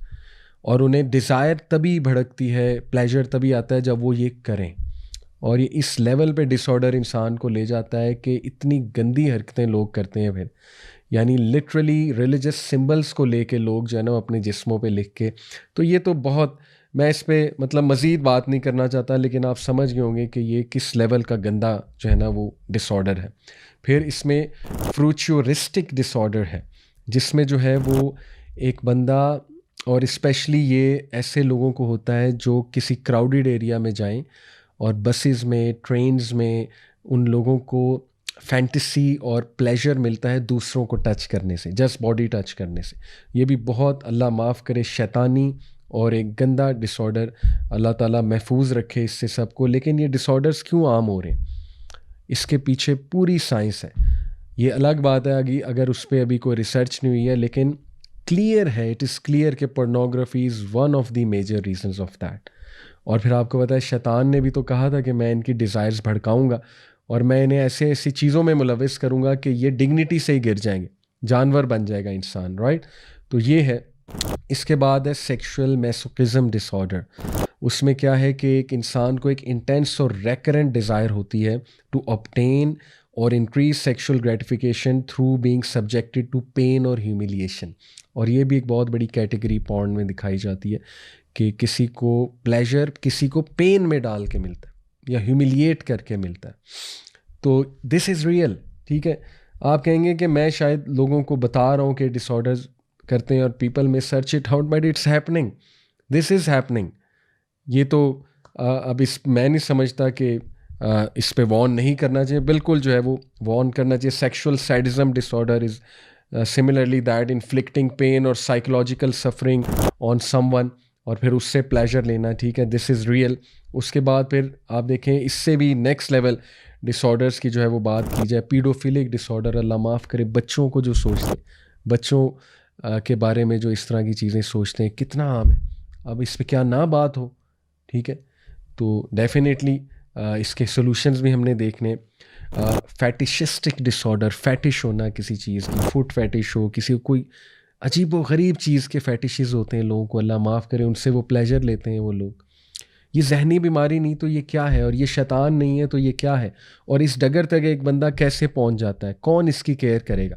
اور انہیں ڈیزائر تبھی بھڑکتی ہے، پلیجر تبھی آتا ہے جب وہ یہ کریں. اور یہ اس لیول پہ ڈس آرڈر انسان کو لے جاتا ہے کہ اتنی گندی حرکتیں لوگ کرتے ہیں پھر، یعنی لٹرلی ریلیجس سمبلس کو لے کے لوگ جو ہے نا اپنے جسموں پہ لکھ کے. تو یہ تو بہت، میں اس پہ مطلب مزید بات نہیں کرنا چاہتا، لیکن آپ سمجھ گئے ہوں گے کہ یہ کس لیول کا گندا جو ہے نا وہ ڈس آرڈر ہے. پھر اس میں فروچورسٹک ڈس آرڈر ہے، جس میں جو ہے وہ ایک بندہ، اور اسپیشلی یہ ایسے لوگوں کو ہوتا ہے جو کسی کراؤڈیڈ ایریا میں جائیں اور بسز میں، ٹرینز میں، ان لوگوں کو فینٹیسی اور پلیجر ملتا ہے دوسروں کو ٹچ کرنے سے، جسٹ باڈی ٹچ کرنے سے. یہ بھی بہت اللہ معاف کرے شیطانی اور ایک گندا ڈس آرڈر، اللہ تعالیٰ محفوظ رکھے اس سے سب کو. لیکن یہ ڈس آرڈرز کیوں عام ہو رہے ہیں، اس کے پیچھے پوری سائنس ہے. یہ الگ بات ہے اگر اس پہ ابھی کوئی ریسرچ نہیں ہوئی ہے، لیکن کلیئر ہے، اٹ از کلیئر کہ pornography is one of the major reasons of that. اور پھر آپ کو پتہ ہے شیطان نے بھی تو کہا تھا کہ میں ان کی ڈیزائرز بھڑکاؤں گا اور میں انہیں ایسی چیزوں میں ملوث کروں گا کہ یہ ڈگنیٹی سے ہی گر جائیں گے، جانور بن جائے گا انسان، رائٹ. تو یہ ہے. اس کے بعد ہے سیکشول میسوکزم ڈس آرڈر. اس میں کیا ہے کہ ایک انسان کو ایک انٹینس اور ریکرنٹ ڈیزائر ہوتی ہے ٹو obtain اور increase sexual gratification through being subjected to pain اور ہیومیلیشن. اور یہ بھی ایک بہت بڑی کیٹیگری پورن میں دکھائی جاتی ہے کہ کسی کو پلیجر کسی کو پین میں ڈال کے ملتا ہے یا ہیومیلیٹ کر کے ملتا ہے. تو دس از ریئل. ٹھیک ہے، آپ کہیں گے کہ میں شاید لوگوں کو بتا رہا ہوں کہ ڈس آرڈرز کرتے ہیں اور پیپل میں search it out, but it's happening, this is happening. یہ تو اب میں نہیں سمجھتا کہ اس پہ وارن نہیں کرنا چاہیے، بالکل جو ہے وہ وارن کرنا چاہیے. Sexual sadism disorder is similarly that inflicting pain اور psychological suffering on someone, اور پھر اس سے پلیجر لینا. ٹھیک ہے، دس از ریئل. اس کے بعد پھر آپ دیکھیں اس سے بھی نیکسٹ لیول ڈس آرڈرس کی جو ہے وہ بات کی جائے، پیڈوفیلک ڈس آرڈر، اللہ معاف کرے بچوں کو جو سوچتے ہیں، بچوں کے بارے میں جو اس طرح کی چیزیں سوچتے ہیں، کتنا عام ہے. اب اس پہ کیا نہ بات ہو. ٹھیک ہے، تو ڈیفینیٹلی اس کے سلوشنز بھی ہم نے دیکھنے. فیٹیشسٹک ڈس آرڈر، فیٹش ہونا کسی چیز کی، فٹ فیٹش ہو، کسی کو کوئی عجیب و غریب چیز کے فیٹشز ہوتے ہیں لوگوں کو، اللہ معاف کرے، ان سے وہ پلیجر لیتے ہیں وہ لوگ. یہ ذہنی بیماری نہیں تو یہ کیا ہے، اور یہ شیطان نہیں ہے تو یہ کیا ہے. اور اس ڈگر تک ایک بندہ کیسے پہنچ جاتا ہے، کون اس کی کیئر کرے گا؟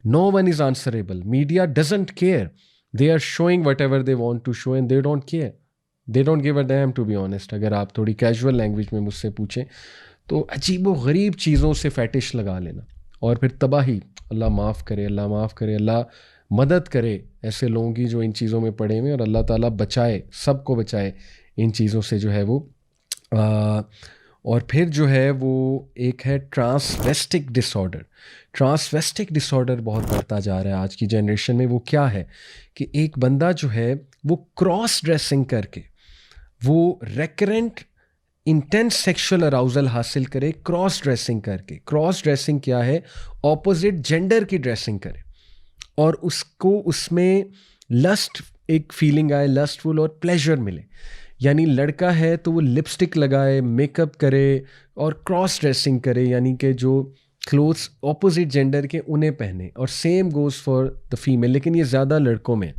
No one is answerable. Media doesn't care. They are showing whatever they want to show and they don't care. They don't give a damn, to be honest. اگر آپ تھوڑی کیجول لینگویج میں مجھ سے پوچھیں تو عجیب و غریب چیزوں سے فیٹش لگا لینا اور پھر تباہی. اللہ معاف کرے، اللہ معاف کرے، اللہ مدد کرے ایسے لوگوں کی جو ان چیزوں میں پڑے ہوئے، اور اللہ تعالیٰ بچائے، سب کو بچائے ان چیزوں سے جو ہے وہ. اور پھر جو ہے وہ ایک ہے ٹرانسویسٹک ڈس آرڈر. ٹرانسویسٹک ڈس آرڈر بہت بڑھتا جا رہا ہے آج کی جنریشن میں. وہ کیا ہے کہ ایک بندہ جو ہے وہ کراس ڈریسنگ کر کے وہ ریکرنٹ انٹینس سیکشل اراؤزل حاصل کرے، کراس ڈریسنگ کر کے. کراس ڈریسنگ کیا ہے؟ اپوزٹ جینڈر کی ڈریسنگ کرے اور اس کو اس میں لسٹ ایک فیلنگ آئے، لسٹفل اور پلیجر ملے. یعنی لڑکا ہے تو وہ لپسٹک لگائے، میک اپ کرے اور کراس ڈریسنگ کرے، یعنی کہ جو کلوتھس اپوزٹ جینڈر کے انہیں پہنے، اور same goes for the female. لیکن یہ زیادہ لڑکوں میں،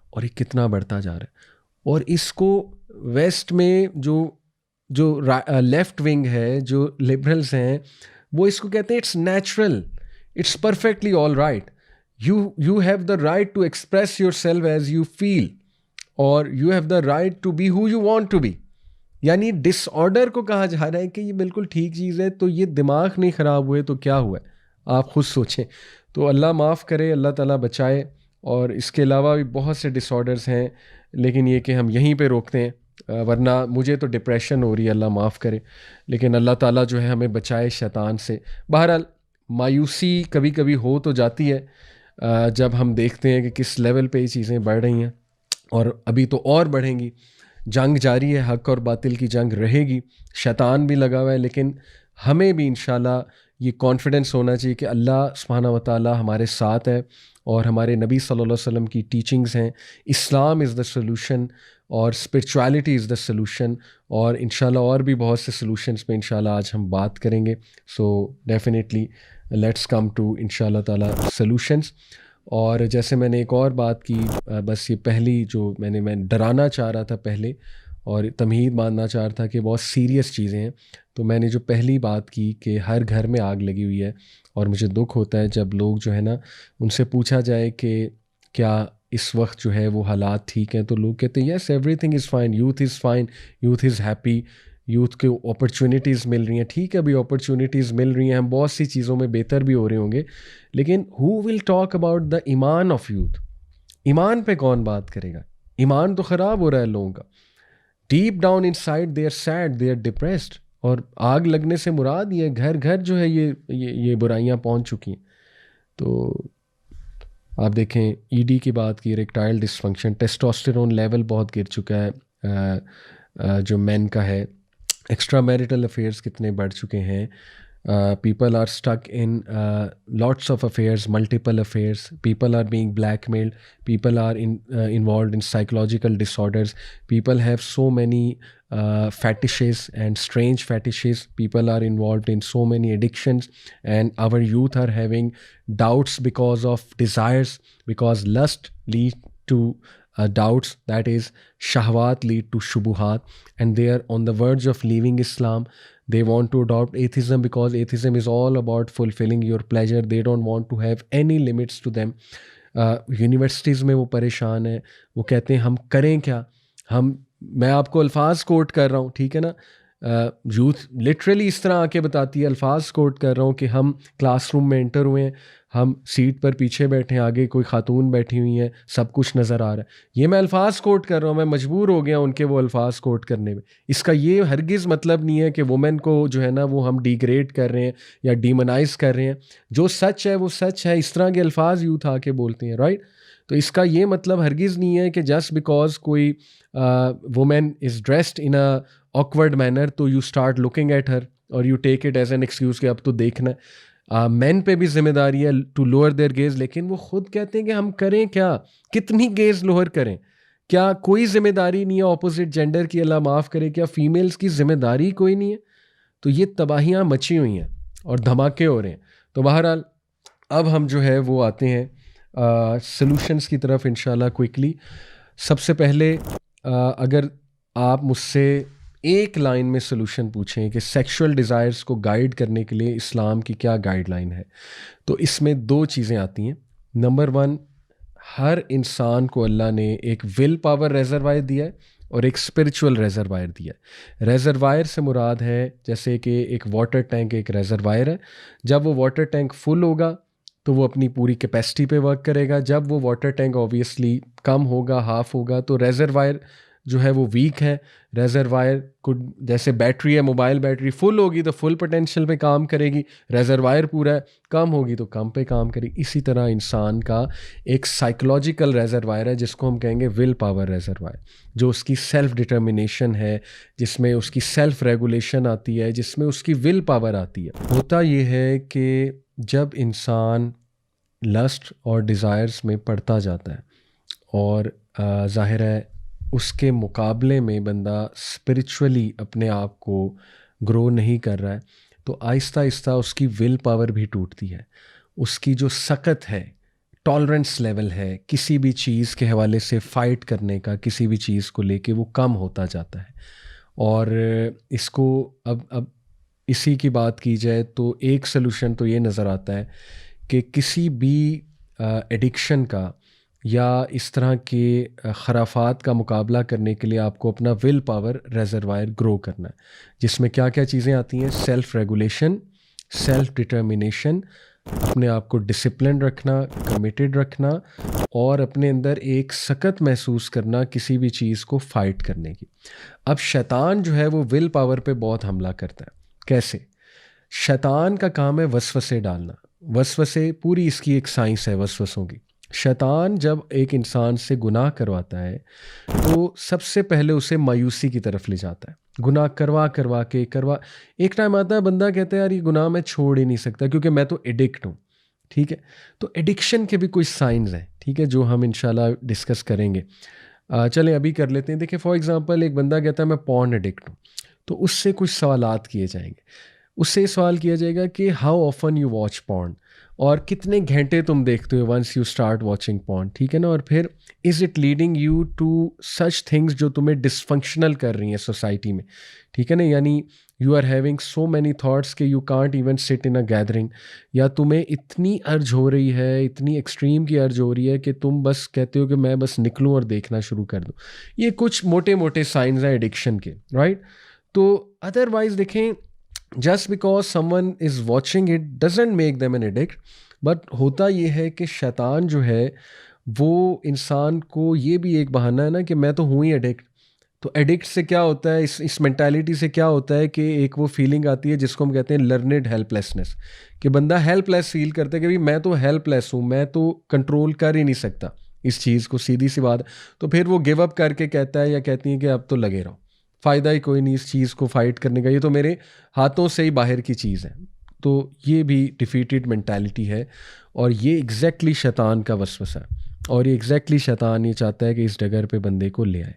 اور یہ کتنا بڑھتا جا رہا ہے. اور اس کو ویسٹ میں جو جو لیفٹ ونگ ہے, جو لبرلز ہیں, وہ اس کو کہتے ہیں it's natural, it's perfectly all right, you have the right to express yourself as you feel, اور you have the right to be who you want to be. یعنی ڈس order کو کہا جا رہا ہے کہ یہ بالکل ٹھیک چیز ہے, تو یہ دماغ نہیں خراب ہوئے تو کیا ہوا ہے, آپ خود سوچیں. تو اللہ معاف کرے, اللہ تعالیٰ بچائے. اور اس کے علاوہ بھی بہت سے ڈس آرڈرز ہیں, لیکن یہ کہ ہم یہیں پہ روکتے ہیں, ورنہ مجھے تو ڈپریشن ہو رہی ہے, اللہ معاف کرے. لیکن اللہ تعالیٰ جو ہے ہمیں بچائے شیطان سے. بہرحال مایوسی کبھی کبھی ہو تو جاتی ہے جب ہم دیکھتے ہیں کہ کس لیول پہ یہ چیزیں بڑھ رہی ہیں, اور ابھی تو اور بڑھیں گی. جنگ جاری ہے, حق اور باطل کی جنگ رہے گی, شیطان بھی لگا ہوا ہے, لیکن ہمیں بھی انشاءاللہ یہ کانفیڈنس ہونا چاہیے کہ اللہ سبحانہ و تعالیٰ ہمارے ساتھ ہے, اور ہمارے نبی صلی اللہ علیہ وسلم کی ٹیچنگز ہیں. اسلام از دا سلوشن, اور اسپرچویلٹی از دا سلوشن, اور انشاءاللہ اور بھی بہت سے سلوشنز پہ انشاءاللہ آج ہم بات کریں گے. So definitely let's come to انشاءاللہ تعالیٰ سلوشنز. اور جیسے میں نے ایک اور بات کی, بس یہ پہلی جو میں ڈرانا چاہ رہا تھا پہلے, اور تمہید باندھنا چاہ رہا تھا کہ بہت سیریس چیزیں ہیں. تو میں نے جو پہلی بات کی کہ ہر گھر میں آگ لگی ہوئی ہے, اور مجھے دکھ ہوتا ہے جب لوگ جو ہے نا ان سے پوچھا جائے کہ کیا اس وقت جو ہے وہ حالات ٹھیک ہیں, تو لوگ کہتے ہیں yes everything is fine, youth is fine, youth is happy, youth کو اپرچونیٹیز مل رہی ہیں. ٹھیک ہے, ابھی اپرچونیٹیز مل رہی ہیں, ہم بہت سی چیزوں میں بہتر بھی ہو رہے ہوں گے, لیکن ہو ول ٹاک اباؤٹ دا ایمان آف یوتھ؟ ایمان پہ کون بات کرے گا؟ ایمان تو خراب ہو رہا ہے لوگوں کا. Deep down inside they are sad, they are depressed. اور آگ لگنے سے مراد یہ گھر گھر جو ہے یہ برائیاں پہنچ چکی ہیں. تو آپ دیکھیں ای ڈی کی بات کی, اریکٹائل ڈسفنکشن, ٹیسٹوسٹیرون لیول بہت گر چکا ہے جو مین کا ہے, ایکسٹرا میریٹل افیئرس کتنے بڑھ چکے ہیں. People are stuck in lots of affairs, multiple affairs, people are being blackmailed, people are involved in psychological disorders, people have so many fetishes and strange fetishes, people are involved in so many addictions, and our youth are having doubts because of desires, because lust lead to doubts, that is shahwat lead to shubuhat, and they are on the verge of leaving Islam. They want to adopt atheism because atheism is all about fulfilling your pleasure. They don't want to have any limits to them. Universities میں وہ پریشان ہیں, وہ کہتے ہیں ہم کریں کیا. میں آپ کو الفاظ کوٹ کر رہا ہوں, ٹھیک ہے نا, یوتھ لٹرلی اس طرح آ کے بتاتی ہے, الفاظ کوٹ کر رہا ہوں کہ ہم کلاس روم میں انٹر ہوئے ہیں, ہم سیٹ پر پیچھے بیٹھے ہیں, آگے کوئی خاتون بیٹھی ہوئی ہیں, سب کچھ نظر آ رہا ہے. یہ میں الفاظ کوٹ کر رہا ہوں, میں مجبور ہو گیا ان کے وہ الفاظ کوٹ کرنے میں. اس کا یہ ہرگز مطلب نہیں ہے کہ وومن کو جو ہے نا وہ ہم ڈیگریڈ کر رہے ہیں یا ڈیمونائز کر رہے ہیں. جو سچ ہے وہ سچ ہے. اس طرح کے الفاظ یوتھ آ کے بولتے ہیں, رائٹ. تو اس کا یہ مطلب ہرگز نہیں ہے کہ جسٹ بیکاز کوئی woman is dressed in a awkward manner تو you start looking at her اور you take it as an excuse کہ اب تو دیکھنا ہے. مین پہ بھی ذمہ داری ہے ٹو لوور دیئر گیز, لیکن وہ خود کہتے ہیں کہ ہم کریں کیا, کتنی گیز لوور کریں, کیا کوئی ذمہ داری نہیں ہے اپوزٹ جینڈر کی, اللہ معاف کرے, کیا فیمیلز کی ذمہ داری کوئی نہیں ہے. تو یہ تباہیاں مچی ہوئی ہیں اور دھماکے ہو رہے ہیں. تو بہرحال اب ہم جو ہے وہ آتے ہیں سلوشنس کی طرف انشاءاللہ کوئکلی. سب سے پہلے اگر آپ مجھ سے ایک لائن میں سلوشن پوچھیں کہ سیکشول ڈیزائرز کو گائیڈ کرنے کے لیے اسلام کی کیا گائیڈ لائن ہے, تو اس میں دو چیزیں آتی ہیں. نمبر 1, ہر انسان کو اللہ نے ایک ول پاور ریزروائر دیا ہے اور ایک اسپرچول ریزروائر دیا ہے. ریزروائر سے مراد ہے جیسے کہ ایک واٹر ٹینک ایک ریزروائر ہے. جب وہ واٹر ٹینک فل ہوگا تو وہ اپنی پوری کیپیسٹی پہ ورک کرے گا. جب وہ واٹر ٹینک آبویسلی کم ہوگا, ہاف ہوگا, تو ریزروائر جو ہے وہ ویک ہے. ریزروائر کو جیسے بیٹری ہے, موبائل بیٹری فل ہوگی تو فل پوٹینشیل پہ کام کرے گی, ریزروائر پورا ہے, کم ہوگی تو کم پہ کام کرے گی. اسی طرح انسان کا ایک سائیکولوجیکل ریزروائر ہے جس کو ہم کہیں گے ول پاور ریزروائر, جو اس کی سیلف ڈٹرمنیشن ہے, جس میں اس کی سیلف ریگولیشن آتی ہے, جس میں اس کی ول پاور آتی ہے. ہوتا یہ ہے کہ جب انسان لسٹ اور ڈیزائرز میں پڑتا جاتا ہے اور ظاہر ہے اس کے مقابلے میں بندہ اسپرچولی اپنے آپ کو گرو نہیں کر رہا ہے, تو آہستہ آہستہ اس کی ول پاور بھی ٹوٹتی ہے. اس کی جو سخت ہے, ٹالرنس لیول ہے کسی بھی چیز کے حوالے سے فائٹ کرنے کا, کسی بھی چیز کو لے کے وہ کم ہوتا جاتا ہے. اور اس کو اب اسی کی بات کی جائے تو ایک سلوشن تو یہ نظر آتا ہے کہ کسی بھی ایڈکشن کا یا اس طرح کے خرافات کا مقابلہ کرنے کے لیے آپ کو اپنا ول پاور ریزروائر گرو کرنا ہے، جس میں کیا کیا چیزیں آتی ہیں؟ سیلف ریگولیشن، سیلف ڈٹرمینیشن، اپنے آپ کو ڈسپلن رکھنا، کمیٹڈ رکھنا، اور اپنے اندر ایک سخت محسوس کرنا کسی بھی چیز کو فائٹ کرنے کی۔ اب شیطان جو ہے وہ ول پاور پہ بہت حملہ کرتا ہے۔ کیسے؟ شیطان کا کام ہے وسوسے ڈالنا۔ وسوسے، پوری اس کی ایک سائنس ہے وسوسوں کی۔ شیطان جب ایک انسان سے گناہ کرواتا ہے تو سب سے پہلے اسے مایوسی کی طرف لے جاتا ہے، گناہ کروا کے ایک ٹائم آتا ہے بندہ کہتا ہے یار یہ گناہ میں چھوڑ ہی نہیں سکتا کیونکہ میں تو ایڈکٹ ہوں، ٹھیک ہے؟ تو ایڈکشن کے بھی کوئی سائنز ہیں، ٹھیک ہے، جو ہم انشاءاللہ ڈسکس کریں گے۔ چلیں ابھی کر لیتے ہیں۔ دیکھیں فار ایگزامپل ایک بندہ کہتا ہے میں پورن ایڈکٹ ہوں، تو اس سے کچھ سوالات کیے جائیں گے۔ اس سے سوال کیا جائے گا کہ how often you watch porn, اور کتنے گھنٹے تم دیکھتے ہو once you start watching porn, ٹھیک ہے نا؟ اور پھر is it leading you to such things جو تمہیں ڈسفنکشنل کر رہی ہیں سوسائٹی میں، ٹھیک ہے نا؟ یعنی you are having so many thoughts کہ you can't even sit in a gathering, یا تمہیں اتنی ارج ہو رہی ہے، اتنی ایکسٹریم کی ارج ہو رہی ہے کہ تم بس کہتے ہو کہ میں بس نکلوں اور دیکھنا شروع کر دوں۔ یہ کچھ موٹے موٹے سائنز ہیں ایڈکشن کے، رائٹ؟ تو ادروائز دیکھیں، just because someone is watching it doesn't make them an addict, but ہوتا یہ ہے کہ شیطان جو ہے وہ انسان کو، یہ بھی ایک بہانہ ہے نا کہ میں تو ہوں ہی ایڈکٹ۔ تو ایڈکٹ سے کیا ہوتا ہے، اس مینٹیلٹی سے کیا ہوتا ہے کہ ایک وہ فیلنگ آتی ہے جس کو ہم کہتے ہیں لرنڈ ہیلپ لیسنس، کہ بندہ ہیلپ لیس فیل کرتا ہے کہ میں تو ہیلپ لیس ہوں، میں تو کنٹرول کر ہی نہیں سکتا اس چیز کو، سیدھی سی بات۔ تو پھر وہ گیو اپ کر کے کہتا ہے یا کہتی ہیں کہ اب تو لگے رہو، فائدہ ہی کوئی نہیں اس چیز کو فائٹ کرنے کا، یہ تو میرے ہاتھوں سے ہی باہر کی چیز ہے۔ تو یہ بھی ڈیفیٹڈ مینٹیلٹی ہے، اور یہ ایگزیکٹلی شیطان کا وسوسہ ہے، اور یہ ایگزیکٹلی شیطان یہ چاہتا ہے کہ اس ڈگر پہ بندے کو لے آئے۔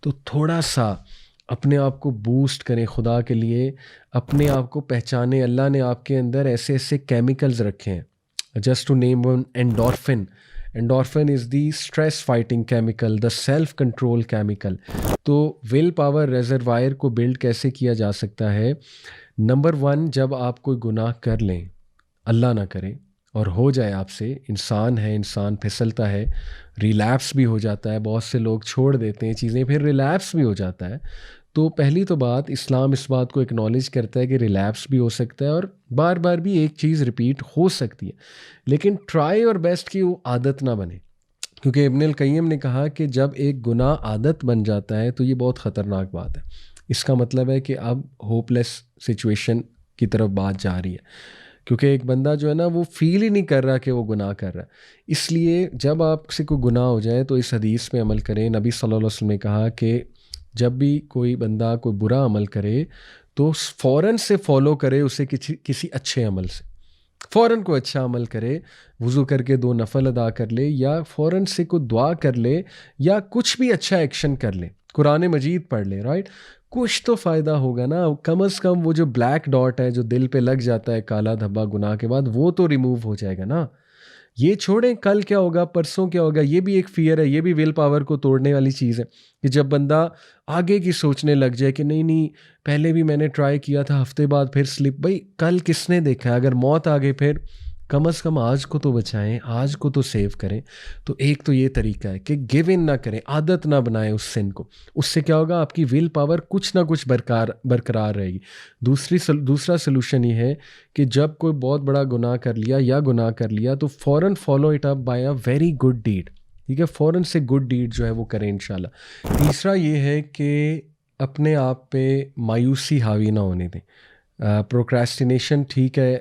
تو تھوڑا سا اپنے آپ کو بوسٹ کریں خدا کے لیے، اپنے آپ کو پہچانیں۔ اللہ نے آپ کے اندر ایسے ایسے کیمیکلز رکھے ہیں، just to name one, endorphin. Endorphin is the stress fighting chemical, the self control chemical. تو ول پاور ریزروائر کو بلڈ کیسے کیا جا سکتا ہے؟ نمبر 1، جب آپ کوئی گناہ کر لیں، اللہ نہ کرے، اور ہو جائے آپ سے، انسان ہے، انسان پھسلتا ہے، ریلیپس بھی ہو جاتا ہے، بہت سے لوگ چھوڑ دیتے ہیں چیزیں، پھر ریلیپس بھی ہو جاتا ہے۔ تو پہلی تو بات، اسلام اس بات کو اکنالج کرتا ہے کہ ریلیپس بھی ہو سکتا ہے اور بار بار بھی ایک چیز ریپیٹ ہو سکتی ہے، لیکن ٹرائی اور بیسٹ کی وہ عادت نہ بنے، کیونکہ ابن القیم نے کہا کہ جب ایک گناہ عادت بن جاتا ہے تو یہ بہت خطرناک بات ہے۔ اس کا مطلب ہے کہ اب ہوپ لیس سچویشن کی طرف بات جا رہی ہے، کیونکہ ایک بندہ جو ہے نا وہ فیل ہی نہیں کر رہا کہ وہ گناہ کر رہا ہے۔ اس لیے جب آپ سے کوئی گناہ ہو جائے تو اس حدیث پہ عمل کریں۔ نبی صلی اللہ علیہ وسلم نے کہا کہ جب بھی کوئی بندہ کوئی برا عمل کرے تو فوراً سے فالو کرے اسے کسی اچھے عمل سے، فوراً کوئی اچھا عمل کرے، وضو کر کے 2 نفل ادا کر لے، یا فوراً سے کوئی دعا کر لے، یا کچھ بھی اچھا ایکشن کر لے، قرآن مجید پڑھ لے، رائٹ؟ کچھ تو فائدہ ہوگا نا، کم از کم وہ جو بلیک ڈاٹ ہے جو دل پہ لگ جاتا ہے، کالا دھبا گناہ کے بعد، وہ تو ریموو ہو جائے گا نا۔ یہ چھوڑیں کل کیا ہوگا، پرسوں کیا ہوگا، یہ بھی ایک فیئر ہے، یہ بھی ول پاور کو توڑنے والی چیز ہے، کہ جب بندہ آگے کی سوچنے لگ جائے کہ نہیں نہیں پہلے بھی میں نے ٹرائی کیا تھا، ہفتے بعد پھر سلپ، بھائی کل کس نے دیکھا ہے، اگر موت آ گئی پھر کم از کم آج کو تو بچائیں، آج کو تو سیو کریں۔ تو ایک تو یہ طریقہ ہے کہ گیو ان نہ کریں، عادت نہ بنائیں اس سن کو، اس سے کیا ہوگا، آپ کی ول پاور کچھ نہ کچھ برقرار رہے گی۔ دوسرا سلوشن یہ ہے کہ جب کوئی بہت بڑا گناہ کر لیا تو فوراً follow it up by a very good deed, ٹھیک ہے، فوراً سے گڈ ڈیڈ جو ہے وہ کریں انشاءاللہ۔ تیسرا یہ ہے کہ اپنے آپ پہ مایوسی حاوی نہ ہونے دیں۔ پروکریسٹینیشن ٹھیک ہے،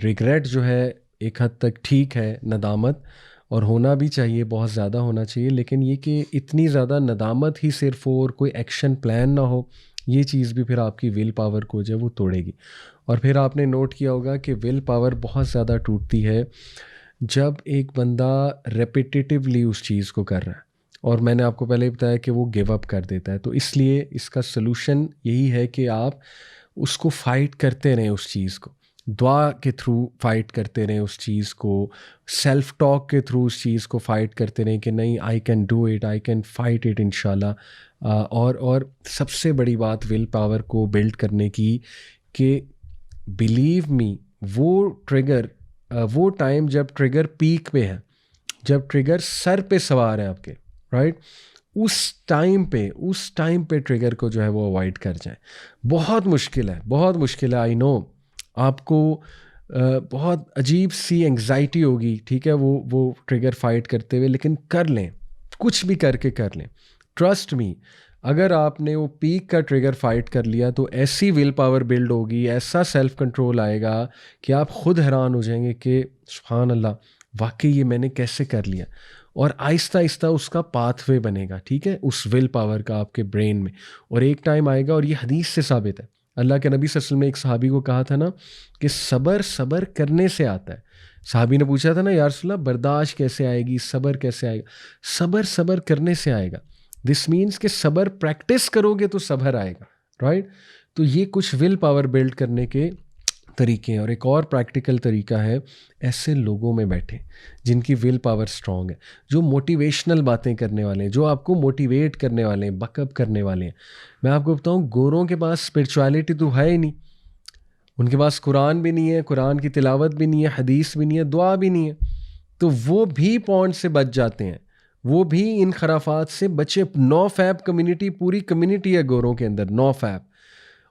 ریگریٹ جو ہے ایک حد تک ٹھیک ہے، ندامت، اور ہونا بھی چاہیے، بہت زیادہ ہونا چاہیے، لیکن یہ کہ اتنی زیادہ ندامت ہی صرف ہو اور کوئی ایکشن پلان نہ ہو، یہ چیز بھی پھر آپ کی ول پاور کو جو ہے وہ توڑے گی۔ اور پھر آپ نے نوٹ کیا ہوگا کہ ول پاور بہت زیادہ ٹوٹتی ہے جب ایک بندہ ریپیٹیٹیولی اس چیز کو کر رہا ہے، اور میں نے آپ کو پہلے بتایا کہ وہ گیو اپ کر دیتا ہے۔ تو اس لیے اس کا سلوشن یہی ہے کہ آپ اس کو فائٹ کرتے رہیں، اس چیز کو دعا کے تھرو فائٹ کرتے رہیں، اس چیز کو سیلف ٹاک کے تھرو اس چیز کو فائٹ کرتے رہیں کہ نہیں، I can do it, I can fight it انشاءاللہ، اور سب سے بڑی بات ول پاور کو بلڈ کرنے کی کہ بلیو می وہ ٹائم جب ٹریگر پیک پہ ہے، جب ٹریگر سر پہ سوار ہے آپ کے، رائٹ، اس ٹائم پہ ٹریگر کو جو ہے وہ اوائڈ کر جائیں. بہت مشکل ہے آئی نو، آپ کو بہت عجیب سی انگزائٹی ہوگی، ٹھیک ہے، وہ ٹریگر فائٹ کرتے ہوئے، لیکن کر لیں، کچھ بھی کر کے کر لیں. ٹرسٹ می، اگر آپ نے وہ پیک کا ٹریگر فائٹ کر لیا تو ایسی ول پاور بلڈ ہوگی، ایسا سیلف کنٹرول آئے گا کہ آپ خود حیران ہو جائیں گے کہ سبحان اللہ، واقعی یہ میں نے کیسے کر لیا. اور آہستہ آہستہ اس کا پاتھ وے بنے گا، ٹھیک ہے، اس ول پاور کا آپ کے برین میں. اور ایک ٹائم آئے گا، اور یہ حدیث سے ثابت ہے، اللہ کے نبی صلی اللہ علیہ وسلم نے ایک صحابی کو کہا تھا نا کہ صبر کرنے سے آتا ہے. صحابی نے پوچھا تھا نا، یا رسول اللہ برداشت کیسے آئے گی، صبر کیسے آئے گا؟ صبر کرنے سے آئے گا. دس مینس کہ صبر پریکٹس کرو گے تو صبر آئے گا، رائٹ. تو یہ کچھ ول پاور بلڈ کرنے کے طریقے ہیں. اور ایک اور پریکٹیکل طریقہ ہے، ایسے لوگوں میں بیٹھیں جن کی ول پاور اسٹرانگ ہے، جو موٹیویشنل باتیں کرنے والے ہیں، جو آپ کو موٹیویٹ کرنے والے ہیں، بک اپ کرنے والے ہیں. میں آپ کو بتاؤں، گوروں کے پاس اسپرچویلٹی تو ہے ہی نہیں، ان کے پاس قرآن بھی نہیں ہے، قرآن کی تلاوت بھی نہیں ہے، حدیث بھی نہیں ہے، دعا بھی نہیں ہے، تو وہ بھی پونڈ سے بچ جاتے ہیں، وہ بھی ان خرافات سے بچے. نو فیب کمیونٹی، پوری کمیونٹی ہے گوروں کے اندر، نو فیب.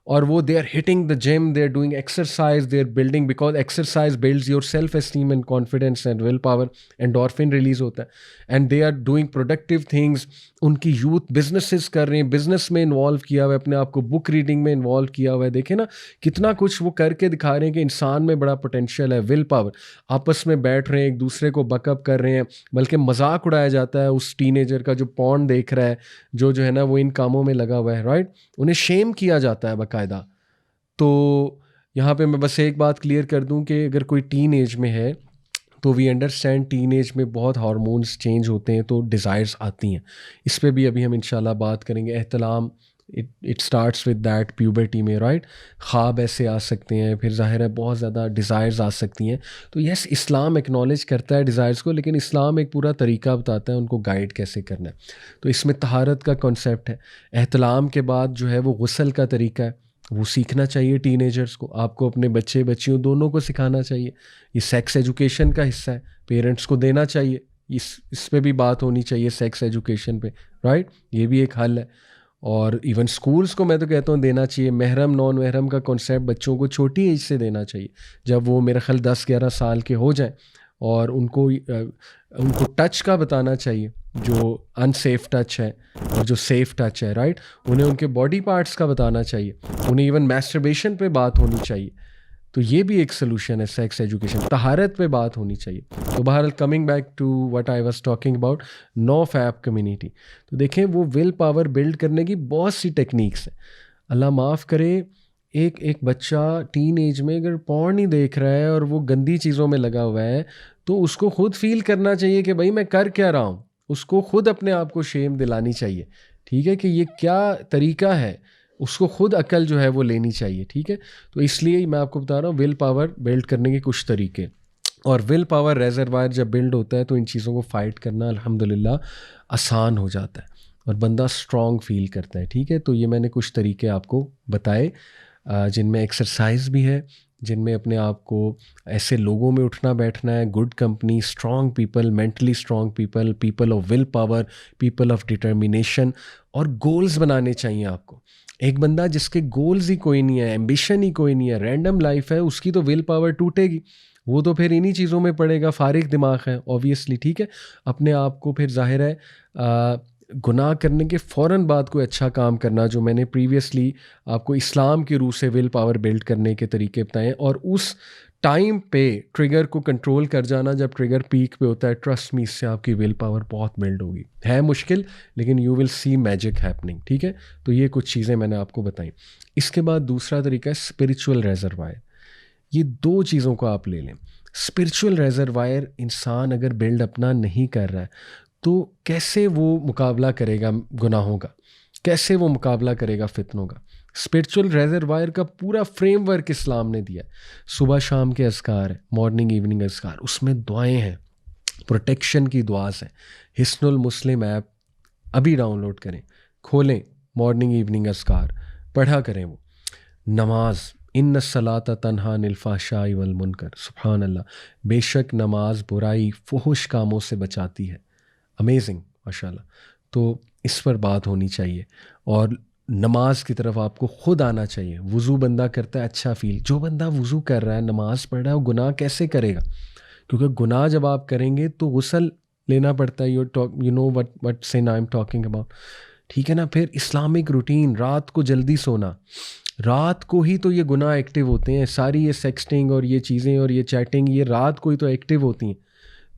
اور وہ they are hitting the gym, they are doing exercise, they are building, because exercise builds your self esteem and confidence and willpower, endorphin release ہوتا ہے. And they are doing productive things. ان کی youth businesses کر رہے ہیں، business میں involve کیا ہوا ہے، اپنے آپ کو بک ریڈنگ میں انوالو کیا ہوا ہے. دیکھیں نا کتنا کچھ وہ کر کے دکھا رہے ہیں کہ انسان میں بڑا پوٹینشیل ہے. ول پاور، آپس میں بیٹھ رہے ہیں، ایک دوسرے کو بک اپ کر رہے ہیں، بلکہ مذاق اڑایا جاتا ہے اس ٹین ایجر کا جو پورن دیکھ رہا ہے، جو ہے نا وہ ان کاموں میں لگا ہوا ہے، رائٹ. انہیں شیم کیا جاتا ہے باقاعدہ. تو یہاں پہ میں بس ایک بات کلیئر کر دوں کہ اگر کوئی ٹین ایج میں ہے تو وی انڈرسٹینڈ ٹین ایج میں بہت ہارمونس چینج ہوتے ہیں، تو ڈیزائرز آتی ہیں. اس پہ بھی ابھی ہم انشاءاللہ بات کریں گے. احتلام it starts with that puberty میں، رائٹ. خواب ایسے آ سکتے ہیں، پھر ظاہر ہے بہت زیادہ ڈیزائرز آ سکتی ہیں. تو یس، اسلام ایکنالج کرتا ہے ڈیزائرز کو، لیکن اسلام ایک پورا طریقہ بتاتا ہے ان کو گائیڈ کیسے کرنا ہے. تو اس میں طہارت کا کنسیپٹ ہے. احتلام کے بعد جو ہے وہ غسل کا طریقہ ہے، وہ سیکھنا چاہیے ٹین ایجرس کو. آپ کو اپنے بچے بچیوں دونوں کو سکھانا چاہیے. یہ سیکس ایجوکیشن کا حصہ ہے، پیرنٹس کو دینا چاہیے. اس پہ بھی بات ہونی چاہیے، سیکس ایجوکیشن پہ، رائٹ. یہ بھی ایک حل ہے. اور ایون سکولز کو میں تو کہتا ہوں دینا چاہیے. محرم نان محرم کا کنسیپٹ بچوں کو چھوٹی ایج سے دینا چاہیے، جب وہ میرا خیال 10-11 سال کے ہو جائیں. اور ان کو ٹچ کا بتانا چاہیے، جو ان سیف ٹچ ہے اور جو سیف ٹچ ہے، رائٹ. انہیں ان کے باڈی پارٹس کا بتانا چاہیے. انہیں ایون میسٹربیشن پہ بات ہونی چاہیے. تو یہ بھی ایک سلوشن ہے سیکس ایجوکیشن. طہارت پہ بات ہونی چاہیے. تو بہرحال coming back to what I was talking about, no fap community. تو دیکھیں وہ ول پاور بلڈ کرنے کی بہت سی ٹیکنیکس ہیں. اللہ معاف کرے، ایک بچہ ٹین ایج میں اگر پورن نہیں دیکھ رہا ہے اور وہ گندی چیزوں میں لگا ہوا ہے، تو اس کو خود فیل کرنا چاہیے کہ بھائی میں کر کیا رہا ہوں. اس کو خود اپنے آپ کو شیم دلانی چاہیے، ٹھیک ہے، کہ یہ کیا طریقہ ہے. اس کو خود عقل جو ہے وہ لینی چاہیے، ٹھیک ہے. تو اس لیے میں آپ کو بتا رہا ہوں ول پاور بلڈ کرنے کے کچھ طریقے. اور ول پاور ریزروائر جب بلڈ ہوتا ہے تو ان چیزوں کو فائٹ کرنا الحمدللہ آسان ہو جاتا ہے اور بندہ اسٹرانگ فیل کرتا ہے، ٹھیک ہے. تو یہ میں نے کچھ طریقے آپ کو بتائے، جن میں ایکسرسائز بھی ہے، جن میں اپنے آپ کو ایسے لوگوں میں اٹھنا بیٹھنا ہے، good company, strong people, mentally strong people, people of will power, people of determination. اور گولز بنانے چاہیے آپ کو. ایک بندہ جس کے گولز ہی کوئی نہیں ہے، ایمبیشن ہی کوئی نہیں ہے، رینڈم لائف ہے، اس کی تو ول پاور ٹوٹے گی. وہ تو پھر انہی چیزوں میں پڑے گا، فارغ دماغ ہے اوبویسلی، ٹھیک ہے. اپنے آپ کو پھر ظاہر ہے گناہ کرنے کے فوراً بعد کوئی اچھا کام کرنا، جو میں نے پریویسلی آپ کو اسلام کی روح سے ول پاور بلڈ کرنے کے طریقے بتائے. اور اس ٹائم پہ ٹریگر کو کنٹرول کر جانا جب ٹریگر پیک پہ ہوتا ہے. ٹرسٹ می، اس سے آپ کی ول پاور بہت بلڈ ہوگی. ہے مشکل، لیکن you will see magic happening, ٹھیک ہے. تو یہ کچھ چیزیں میں نے آپ کو بتائیں. اس کے بعد دوسرا طریقہ ہے اسپریچول ریزروائر. یہ دو چیزوں کو آپ لے لیں. اسپریچول ریزروائر انسان اگر بلڈ اپنا نہیں کر رہا ہے تو کیسے وہ مقابلہ کرے گا گناہوں کا، کیسے وہ مقابلہ کرے گا فتنوں کا. اسپریچول ریزروائر کا پورا فریم ورک اسلام نے دیا ہے. صبح شام کے اذکار ہیں، مارننگ ایوننگ اذکار، اس میں دعائیں ہیں، پروٹیکشن کی دعاز ہیں. حصن المسلم ایپ ابھی ڈاؤن لوڈ کریں. کھولیں مارننگ ایوننگ اذکار پڑھا کریں. وہ نماز، ان الصلاۃ تنہا عن الفحشاء والمنکر، سبحان اللہ، بے شک نماز برائی فحش کاموں سے بچاتی ہے. امیزنگ، ماشاء اللہ. تو اس پر بات ہونی چاہیے، اور نماز کی طرف آپ کو خود آنا چاہیے. وضو بندہ کرتا ہے اچھا فیل، جو بندہ وضو کر رہا ہے نماز پڑھ رہا ہے وہ گناہ کیسے کرے گا؟ کیونکہ گناہ جب آپ کریں گے تو غسل لینا پڑتا ہے. You know what sin I am talking about, ٹھیک ہے نا. پھر اسلامک روٹین، رات کو جلدی سونا، رات کو ہی تو یہ گناہ ایکٹیو ہوتے ہیں. ساری یہ سیکسٹنگ اور یہ چیزیں اور یہ چیٹنگ یہ رات کو ہی تو ایکٹیو ہوتی ہیں.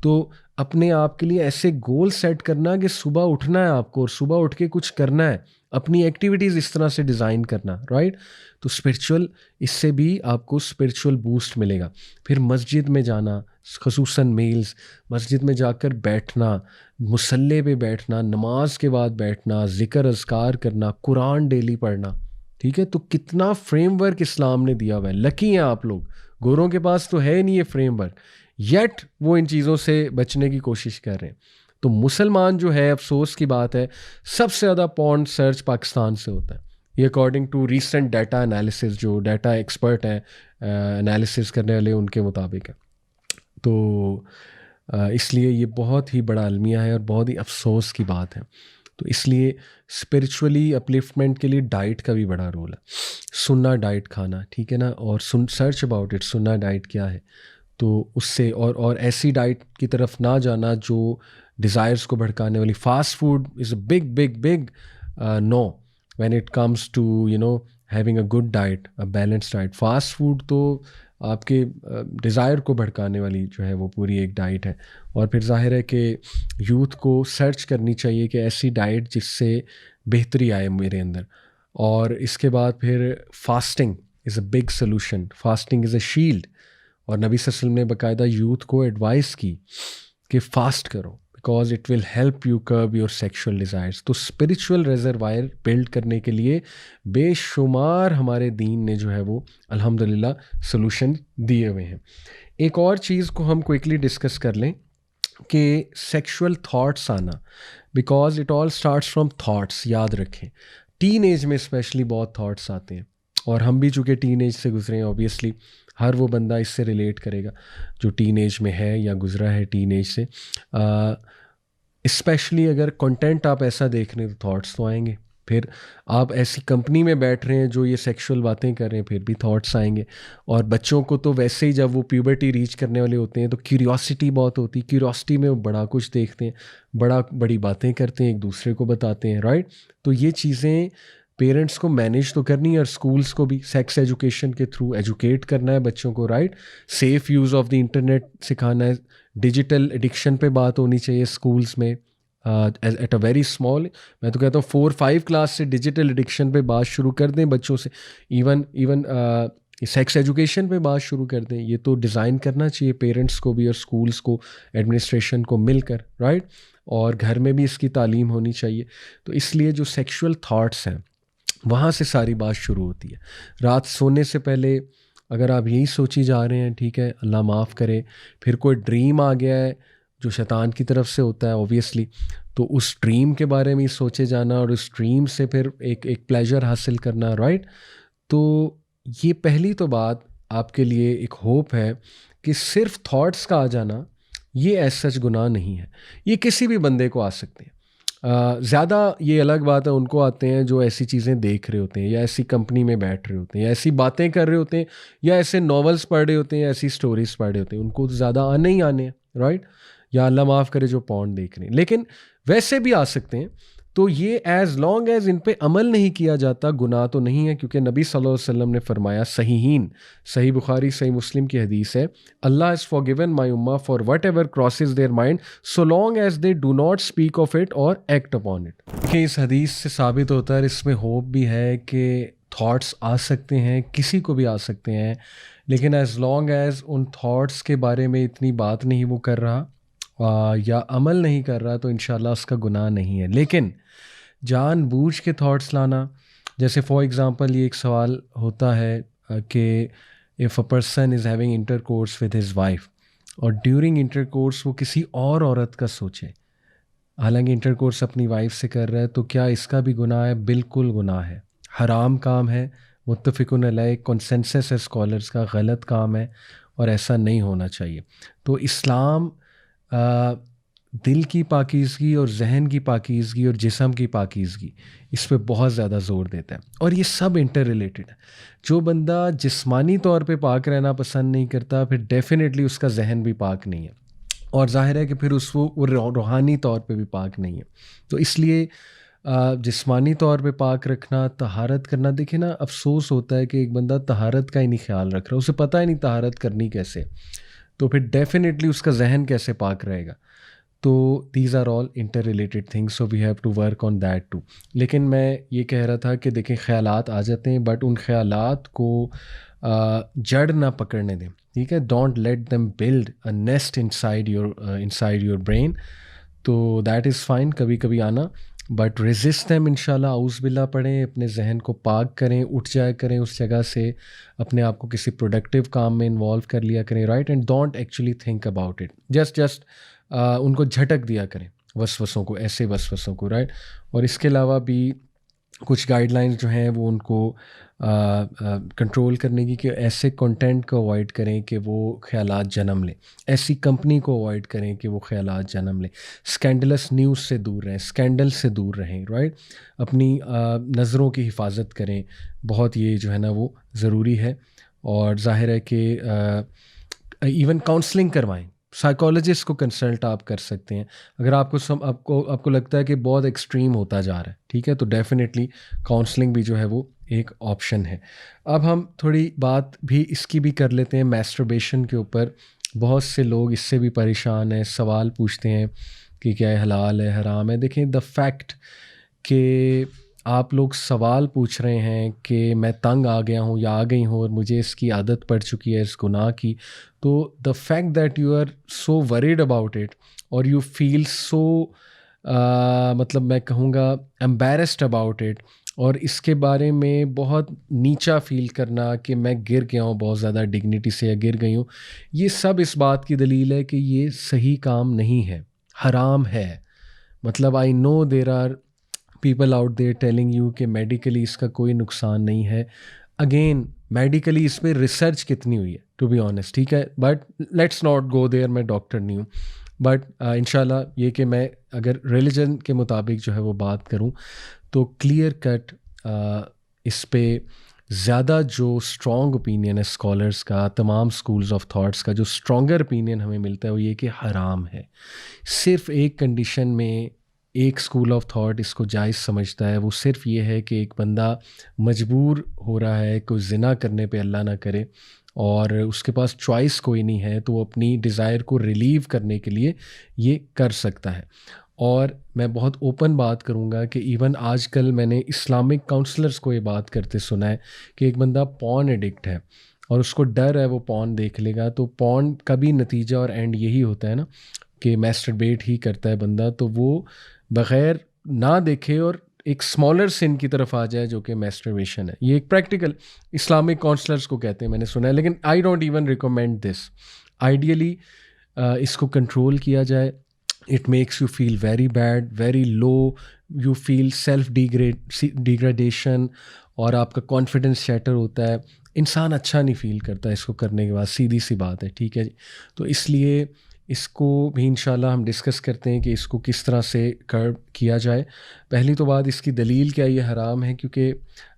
تو اپنے آپ کے لیے ایسے گول سیٹ کرنا کہ صبح اٹھنا ہے آپ کو اور صبح اٹھ کے کچھ کرنا ہے، اپنی ایکٹیویٹیز اس طرح سے ڈیزائن کرنا، رائٹ. تو اسپرچول، اس سے بھی آپ کو اسپرچول بوسٹ ملے گا. پھر مسجد میں جانا، خصوصاً میلز، مسجد میں جا کر بیٹھنا، مصلے پہ بیٹھنا، نماز کے بعد بیٹھنا، ذکر اذکار کرنا، قرآن ڈیلی پڑھنا، ٹھیک ہے. تو کتنا فریم ورک اسلام نے دیا ہوا ہے. لکی ہیں آپ لوگ، گوروں کے پاس تو ہے نہیں یہ فریم ورک، یٹ وہ ان چیزوں سے بچنے کی کوشش کر رہے ہیں. تو مسلمان جو ہے، افسوس کی بات ہے، سب سے زیادہ پورن سرچ پاکستان سے ہوتا ہے. یہ according to recent data analysis, جو ڈیٹا ایکسپرٹ ہیں انالیسز کرنے والے، ان کے مطابق ہے. تو اس لیے یہ بہت ہی بڑا المیہ ہے اور بہت ہی افسوس کی بات ہے. تو اس لیے اسپرچولی اپلفٹمنٹ کے لیے ڈائٹ کا بھی بڑا رول ہے. سننا ڈائٹ کھانا، ٹھیک ہے نا. اور سرچ اباؤٹ اٹ، سننا ڈائٹ کیا ہے. تو اس سے اور ایسی ڈائٹ کی طرف نہ جانا جو ڈیزائرس کو بھڑکانے والی. Fast food is a big big big no when it comes to having a good diet, a balance diet. Fast food تو آپ کے ڈیزائر کو بھڑکانے والی جو ہے وہ پوری ایک ڈائٹ ہے. اور پھر ظاہر ہے کہ یوتھ کو سرچ کرنی چاہیے کہ ایسی ڈائٹ جس سے بہتری آئے میرے اندر. اور اس کے بعد پھر fasting is a big solution. Fasting is a shield. اور نبی صلی اللہ علیہ وسلم نے باقاعدہ یوتھ کو ایڈوائز کی کہ فاسٹ کرو، because it will help you curb your sexual desires. تو اسپرچول ریزروائر بلڈ کرنے کے لیے بے شمار ہمارے دین نے جو ہے وہ الحمدللہ سلوشن دیے ہوئے ہیں. ایک اور چیز کو ہم کوئکلی ڈسکس کر لیں کہ سیکشول تھاٹس آنا، because it all starts from thoughts. یاد رکھیں ٹین ایج میں اسپیشلی بہت تھاٹس آتے ہیں، اور ہم بھی چونکہ ٹین ایج سے گزرے ہیں، اوبیسلی ہر وہ بندہ اس سے ریلیٹ کرے گا جو ٹین ایج میں ہے یا گزرا ہے ٹین ایج سے. اسپیشلی اگر کنٹینٹ آپ ایسا دیکھ رہے ہیں تو تھاٹس تو آئیں گے. پھر آپ ایسی کمپنی میں بیٹھ رہے ہیں جو یہ سیکشول باتیں کر رہے ہیں، پھر بھی تھاٹس آئیں گے. اور بچوں کو تو ویسے ہی جب وہ پیوبرٹی ریچ کرنے والے ہوتے ہیں تو کیوریاسٹی بہت ہوتی ہے. کیوریاسٹی میں وہ بڑا کچھ دیکھتے ہیں، بڑی باتیں کرتے ہیں، ایک دوسرے کو بتاتے ہیں، رائٹ. تو یہ چیزیں پیرنٹس کو مینیج تو کرنی ہے، اور اسکولس کو بھی سیکس ایجوکیشن کے تھرو ایجوکیٹ کرنا ہے بچوں کو، right. Safe use of the internet سکھانا ہے. ڈیجیٹل ایڈکشن پہ بات ہونی چاہیے اسکولس میں ایٹ اے ویری اسمال. میں تو کہتا ہوں 4-5 کلاس سے ڈیجیٹل ایڈکشن پہ بات شروع کر دیں بچوں سے. ایون سیکس ایجوکیشن پہ بات شروع کر دیں. یہ تو ڈیزائن کرنا چاہیے پیرنٹس کو بھی اور اسکولس کو، ایڈمنسٹریشن کو مل کر، رائٹ. اور گھر میں بھی اس کی تعلیم ہونی چاہیے. تو اس لیے جو سیکشول تھاٹس ہیں وہاں سے ساری بات شروع ہوتی ہے. رات سونے سے پہلے اگر آپ یہی سوچی جا رہے ہیں، ٹھیک ہے، اللہ معاف کرے، پھر کوئی ڈریم آ گیا ہے جو شیطان کی طرف سے ہوتا ہے اوبویسلی، تو اس ڈریم کے بارے میں سوچے جانا اور اس ڈریم سے پھر ایک پلیجر حاصل کرنا، رائٹ. تو یہ پہلی تو بات آپ کے لیے ایک ہوپ ہے کہ صرف تھاٹس کا آ جانا یہ ایز سچ گناہ نہیں ہے. یہ کسی بھی بندے کو آ سکتے ہیں. زیادہ یہ الگ بات ہے ان کو آتے ہیں جو ایسی چیزیں دیکھ رہے ہوتے ہیں، یا ایسی کمپنی میں بیٹھ رہے ہوتے ہیں، یا ایسی باتیں کر رہے ہوتے ہیں، یا ایسے ناولس پڑھ رہے ہوتے ہیں، یا ایسی سٹوریز پڑھ رہے ہوتے ہیں. ان کو زیادہ آنے ہی آنے ہیں، رائٹ. یا اللہ معاف کرے جو پورن دیکھ رہے ہیں. لیکن ویسے بھی آ سکتے ہیں. تو یہ ایز لانگ ایز ان پہ عمل نہیں کیا جاتا گناہ تو نہیں ہے، کیونکہ نبی صلی اللہ علیہ وسلم نے فرمایا، صحیح بخاری صحیح مسلم کی حدیث ہے، اللہ از forgiven my ummah for whatever crosses their mind so long as they do not speak of it or act upon it. کہ اس حدیث سے ثابت ہوتا ہے، اس میں ہوپ بھی ہے کہ تھاٹس آ سکتے ہیں، کسی کو بھی آ سکتے ہیں، لیکن ایز لانگ ایز ان تھاٹس کے بارے میں اتنی بات نہیں وہ کر رہا یا عمل نہیں کر رہا تو انشاءاللہ اس کا گناہ نہیں ہے. لیکن جان بوجھ کے تھاٹس لانا، جیسے فار ایگزامپل یہ ایک سوال ہوتا ہے کہ if a person is having intercourse with his wife اور ڈیورنگ انٹر کورس وہ کسی اور عورت کا سوچے، حالانکہ انٹر کورس اپنی وائف سے کر رہا ہے تو کیا اس کا بھی گناہ ہے؟ بالکل گناہ ہے، حرام کام ہے، متفقن علیہ کنسنسس ہے اسکالرس کا، غلط کام ہے اور ایسا نہیں ہونا چاہیے۔ تو اسلام دل کی پاکیزگی اور ذہن کی پاکیزگی اور جسم کی پاکیزگی اس پہ بہت زیادہ زور دیتا ہے، اور یہ سب انٹر ریلیٹڈ ہے۔ جو بندہ جسمانی طور پہ پاک رہنا پسند نہیں کرتا، پھر ڈیفینیٹلی اس کا ذہن بھی پاک نہیں ہے، اور ظاہر ہے کہ پھر اس وہ روحانی طور پہ بھی پاک نہیں ہے۔ تو اس لیے جسمانی طور پہ پاک رکھنا، طہارت کرنا، دیکھیں نا افسوس ہوتا ہے کہ ایک بندہ طہارت کا ہی نہیں خیال رکھ رہا، اسے پتہ ہی نہیں طہارت کرنی کیسے، تو پھر ڈیفینیٹلی اس کا ذہن کیسے پاک رہے گا۔ تو these are all interrelated things, so we have to work on that too. لیکن میں یہ کہہ رہا تھا کہ دیکھیں خیالات آ جاتے ہیں، بٹ ان خیالات کو جڑ نہ پکڑنے دیں، ٹھیک ہے؟ Don't let them build a nest inside your brain. تو دیٹ از فائن کبھی کبھی آنا، بٹ ریزسٹ دیم، انشاءاللہ اعوذ باللہ پڑھیں، اپنے ذہن کو پاک کریں، اٹھ جایا کریں اس جگہ سے، اپنے آپ کو کسی پروڈکٹیو کام میں انوالو کر لیا کریں، right? And don't actually think about it, just in کو جھٹک دیا کریں، وسوسوں کو، ایسے وسوسوں کو، رائٹ؟ اور اس کے علاوہ بھی کچھ گائیڈ لائنز جو ہیں وہ ان کو کنٹرول کرنے کی، کہ ایسے کنٹینٹ کو اوائڈ کریں کہ وہ خیالات جنم لیں، ایسی کمپنی کو اوائڈ کریں کہ وہ خیالات جنم لیں، اسکینڈلس نیوز سے دور رہیں، اسکینڈل سے دور رہیں، رائٹ؟ اپنی نظروں کی حفاظت کریں، بہت یہ جو ہے نا وہ ضروری ہے۔ اور ظاہر ہے کہ ایون کاؤنسلنگ کروائیں، سائیکالوجسٹ کو کنسلٹ آپ کر سکتے ہیں اگر آپ کو لگتا ہے کہ بہت ایکسٹریم ہوتا جا رہا ہے، ٹھیک ہے؟ تو ڈیفینیٹلی کاؤنسلنگ بھی جو ہے وہ ایک آپشن ہے۔ اب ہم تھوڑی بات بھی اس کی بھی کر لیتے ہیں میسٹربیشن کے اوپر۔ بہت سے لوگ اس سے بھی پریشان ہیں، سوال پوچھتے ہیں کہ کیا یہ حلال ہے، حرام ہے۔ دیکھیں دا فیکٹ کہ آپ لوگ سوال پوچھ رہے ہیں کہ میں تنگ آ گیا ہوں یا آ گئی ہوں اور مجھے اس کی عادت پڑ چکی ہے اس گناہ کی، تو the fact that you are so worried about it اور یو فیل سو مطلب میں کہوں گا امبیرسڈ اباؤٹ اٹ، اور اس کے بارے میں بہت نیچا فیل کرنا کہ میں گر گیا ہوں بہت زیادہ ڈگنیٹی سے، یا گر گئی ہوں، یہ سب اس بات کی دلیل ہے کہ یہ صحیح کام نہیں ہے، حرام ہے۔ مطلب I know there are people out there telling you کہ میڈیکلی اس کا کوئی نقصان نہیں ہے۔ اگین میڈیکلی اس پہ ریسرچ کتنی ہوئی ہے ٹو بی آنیسٹ، ٹھیک ہے؟ But let's not go there, میں ڈاکٹر نہیں ہوں، بٹ انشاءاللہ یہ کہ میں اگر ریلیجن کے مطابق جو ہے وہ بات کروں تو کلیئر کٹ اس پہ زیادہ جو اسٹرانگ اوپینین ہے اسکالرس کا، تمام اسکولز آف تھاٹس کا جو اسٹرانگر اوپینین ہمیں ملتا ہے وہ یہ کہ حرام ہے۔ صرف ایک کنڈیشن میں ایک اسکول آف تھاٹ اس کو جائز سمجھتا ہے، وہ صرف یہ ہے کہ ایک بندہ مجبور ہو رہا ہے کوئی زنا کرنے پہ، اللہ نہ کرے، اور اس کے پاس چوائس کوئی نہیں ہے، تو وہ اپنی ڈیزائر کو ریلیو کرنے کے لیے یہ کر سکتا ہے۔ اور میں بہت اوپن بات کروں گا کہ ایون آج کل میں نے اسلامک کاؤنسلرس کو یہ بات کرتے سنا ہے کہ ایک بندہ پون ایڈکٹ ہے اور اس کو ڈر ہے وہ پون دیکھ لے گا، تو پون کا بھی نتیجہ اور اینڈ یہی ہوتا ہے نا کہ میسٹربیٹ ہی کرتا ہے بندہ، تو وہ بغیر نہ دیکھے اور ایک اسمالر سن کی طرف آ جائے جو کہ میسٹربیشن ہے۔ یہ ایک پریکٹیکل اسلامک کاؤنسلرس کو کہتے ہیں، میں نے سنا ہے، لیکن I don't even recommend this. Ideally اس کو کنٹرول کیا جائے، it makes you feel very bad, very low, you feel self degradation, اور آپ کا کانفیڈنس شیٹر ہوتا ہے، انسان اچھا نہیں فیل کرتا اس کو کرنے کے بعد، سیدھی سی بات ہے، ٹھیک ہے جی؟ تو اس لیے اس کو بھی انشاءاللہ ہم ڈسکس کرتے ہیں کہ اس کو کس طرح سے کرب کیا جائے۔ پہلی تو بات اس کی دلیل کیا یہ حرام ہے، کیونکہ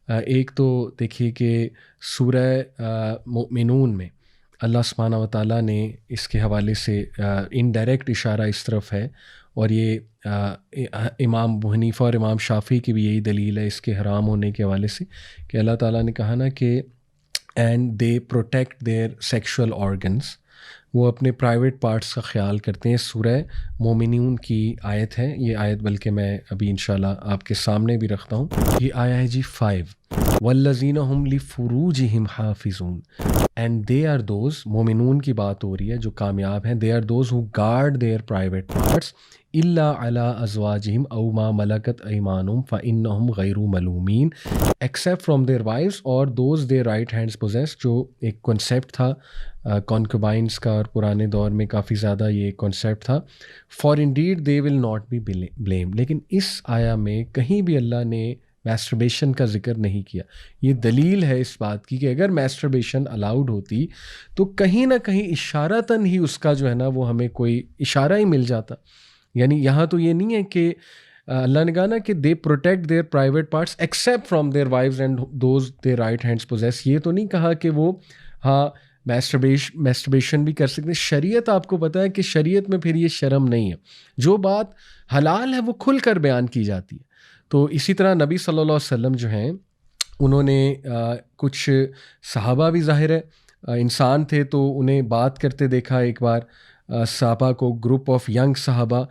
ایک تو دیکھیے کہ سورہ مؤمنون میں اللہ سبحانہ و تعالیٰ نے اس کے حوالے سے انڈائریکٹ اشارہ اس طرف ہے، اور یہ امام ابو حنیفہ اور امام شافعی کی بھی یہی دلیل ہے اس کے حرام ہونے کے حوالے سے، کہ اللہ تعالیٰ نے کہا نا کہ and they protect their sexual organs, وہ اپنے پرائیویٹ پارٹس کا خیال کرتے ہیں۔ سورہ مومنون کی آیت ہے یہ آیت، بلکہ میں ابھی انشاءاللہ آپ کے سامنے بھی رکھتا ہوں۔ یہ آیا ہے جی 5، والذین هم لفروجہم حافظون، اینڈ دے آر دوز، مومنون کی بات ہو رہی ہے جو کامیاب ہیں، they are those who guard their private parts الا علی ازواجہم او ما ملکت ایمانہم فانہم غیر ملومین، ایکسیپٹ فرام دیئر وائفز اور those their right hands possess, جو ایک کنسیپٹ تھا کانکوبائنس کا اور پرانے دور میں کافی زیادہ یہ کانسیپٹ تھا. For indeed they will not be blame. لیکن اس آیا میں کہیں بھی اللہ نے میسٹربیشن کا ذکر نہیں کیا. یہ دلیل ہے اس بات کی کہ اگر میسٹربیشن الاؤڈ ہوتی تو کہیں نہ کہیں اشارتاً ہی اس کا جو ہے نا وہ ہمیں کوئی اشارہ ہی مل جاتا. یعنی یہاں تو یہ نہیں ہے کہ اللہ نے کہا نا کہ they protect their private parts except from their wives and those their right hands possess. یہ تو نہیں کہا کہ وہ ہاں میسٹربیشن بھی کر سکتے ہیں. شریعت آپ کو پتہ ہے کہ شریعت میں پھر یہ شرم نہیں ہے. جو بات حلال ہے وہ کھل کر بیان کی جاتی ہے. تو اسی طرح نبی صلی اللہ علیہ وسلم جو ہیں انہوں نے کچھ صحابہ بھی ظاہر ہے انسان تھے تو انہیں بات کرتے دیکھا ایک بار صحابہ کو, گروپ آف ینگ صحابہ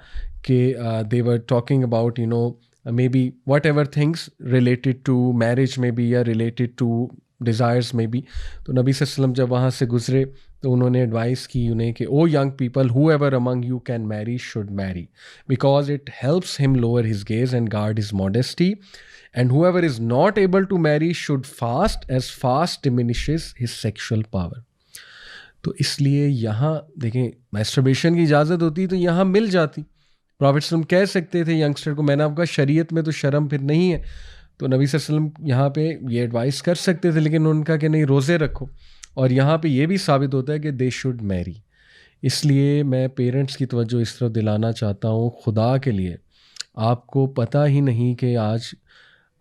کہ they were talking about maybe whatever things related to marriage میں بھی یا ریلیٹڈ ٹو ڈیزائرس میں بھی. تو نبی صلی اللہ علیہ وسلم جب وہاں سے گزرے تو انہوں نے ایڈوائس کی انہیں کہ O young people whoever among you can marry should marry because it helps him lower his gaze and guard his modesty and whoever is not able to marry should fast as fast diminishes his sexual power. تو اس لیے یہاں دیکھیں میسٹربیشن کی اجازت ہوتی تو یہاں مل جاتی. پروفیٹ صلی اللہ علیہ وسلم کہہ سکتے تھے ینگسٹر کو, میں نے آپ کا شریعت میں تو شرم پھر نہیں ہے. تو نبی صلی اللہ علیہ وسلم یہاں پہ یہ ایڈوائس کر سکتے تھے لیکن ان کا کہ نہیں روزے رکھو. اور یہاں پہ یہ بھی ثابت ہوتا ہے کہ دے شوڈ میری. اس لیے میں پیرنٹس کی توجہ اس طرف دلانا چاہتا ہوں, خدا کے لیے آپ کو پتہ ہی نہیں کہ آج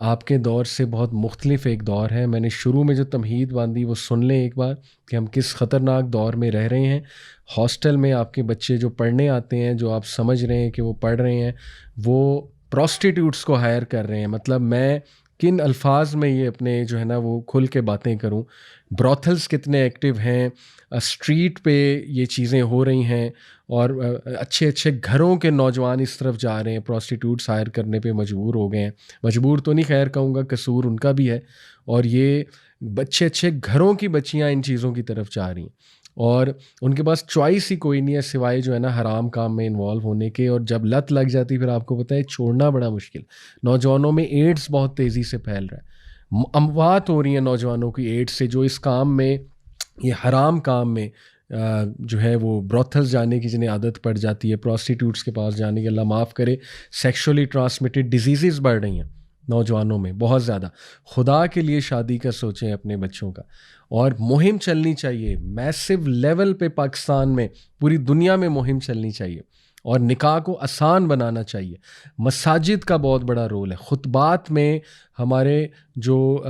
آپ کے دور سے بہت مختلف ایک دور ہے. میں نے شروع میں جو تمہید باندھی وہ سن لیں ایک بار کہ ہم کس خطرناک دور میں رہ رہے ہیں. ہاسٹل میں آپ کے بچے جو پڑھنے آتے ہیں, جو آپ سمجھ رہے ہیں کہ وہ پڑھ رہے ہیں, وہ پروسٹیٹیوٹس کو ہائر کر رہے ہیں. مطلب میں کن الفاظ میں یہ اپنے جو ہے نا وہ کھل کے باتیں کروں. بروتھلس کتنے ایکٹیو ہیں, اسٹریٹ پہ یہ چیزیں ہو رہی ہیں, اور اچھے اچھے گھروں کے نوجوان اس طرف جا رہے ہیں, پروسٹیٹیوٹس ہائر کرنے پہ مجبور ہو گئے ہیں. مجبور تو نہیں خیر کہوں گا, قصور ان کا بھی ہے. اور یہ اچھے اچھے گھروں کی بچیاں ان چیزوں کی طرف جا رہی ہیں اور ان کے پاس چوائس ہی کوئی نہیں ہے سوائے جو ہے نا حرام کام میں انوالو ہونے کے. اور جب لت لگ جاتی پھر آپ کو پتہ ہے چھوڑنا بڑا مشکل. نوجوانوں میں ایڈس بہت تیزی سے پھیل رہا ہے, اموات ہو رہی ہیں نوجوانوں کی ایڈس سے, جو اس کام میں یہ حرام کام میں جو ہے وہ بروتھلز جانے کی جنہیں عادت پڑ جاتی ہے, پروسٹیٹیوٹس کے پاس جانے کی, اللہ معاف کرے, سیکشولی ٹرانسمیٹڈ ڈیزیزز بڑھ رہی ہیں نوجوانوں میں بہت زیادہ. خدا کے لیے شادی کا سوچیں اپنے بچوں کا. اور مہم چلنی چاہیے میسو لیول پہ, پاکستان میں پوری دنیا میں مہم چلنی چاہیے اور نکاح کو آسان بنانا چاہیے. مساجد کا بہت بڑا رول ہے. خطبات میں ہمارے جو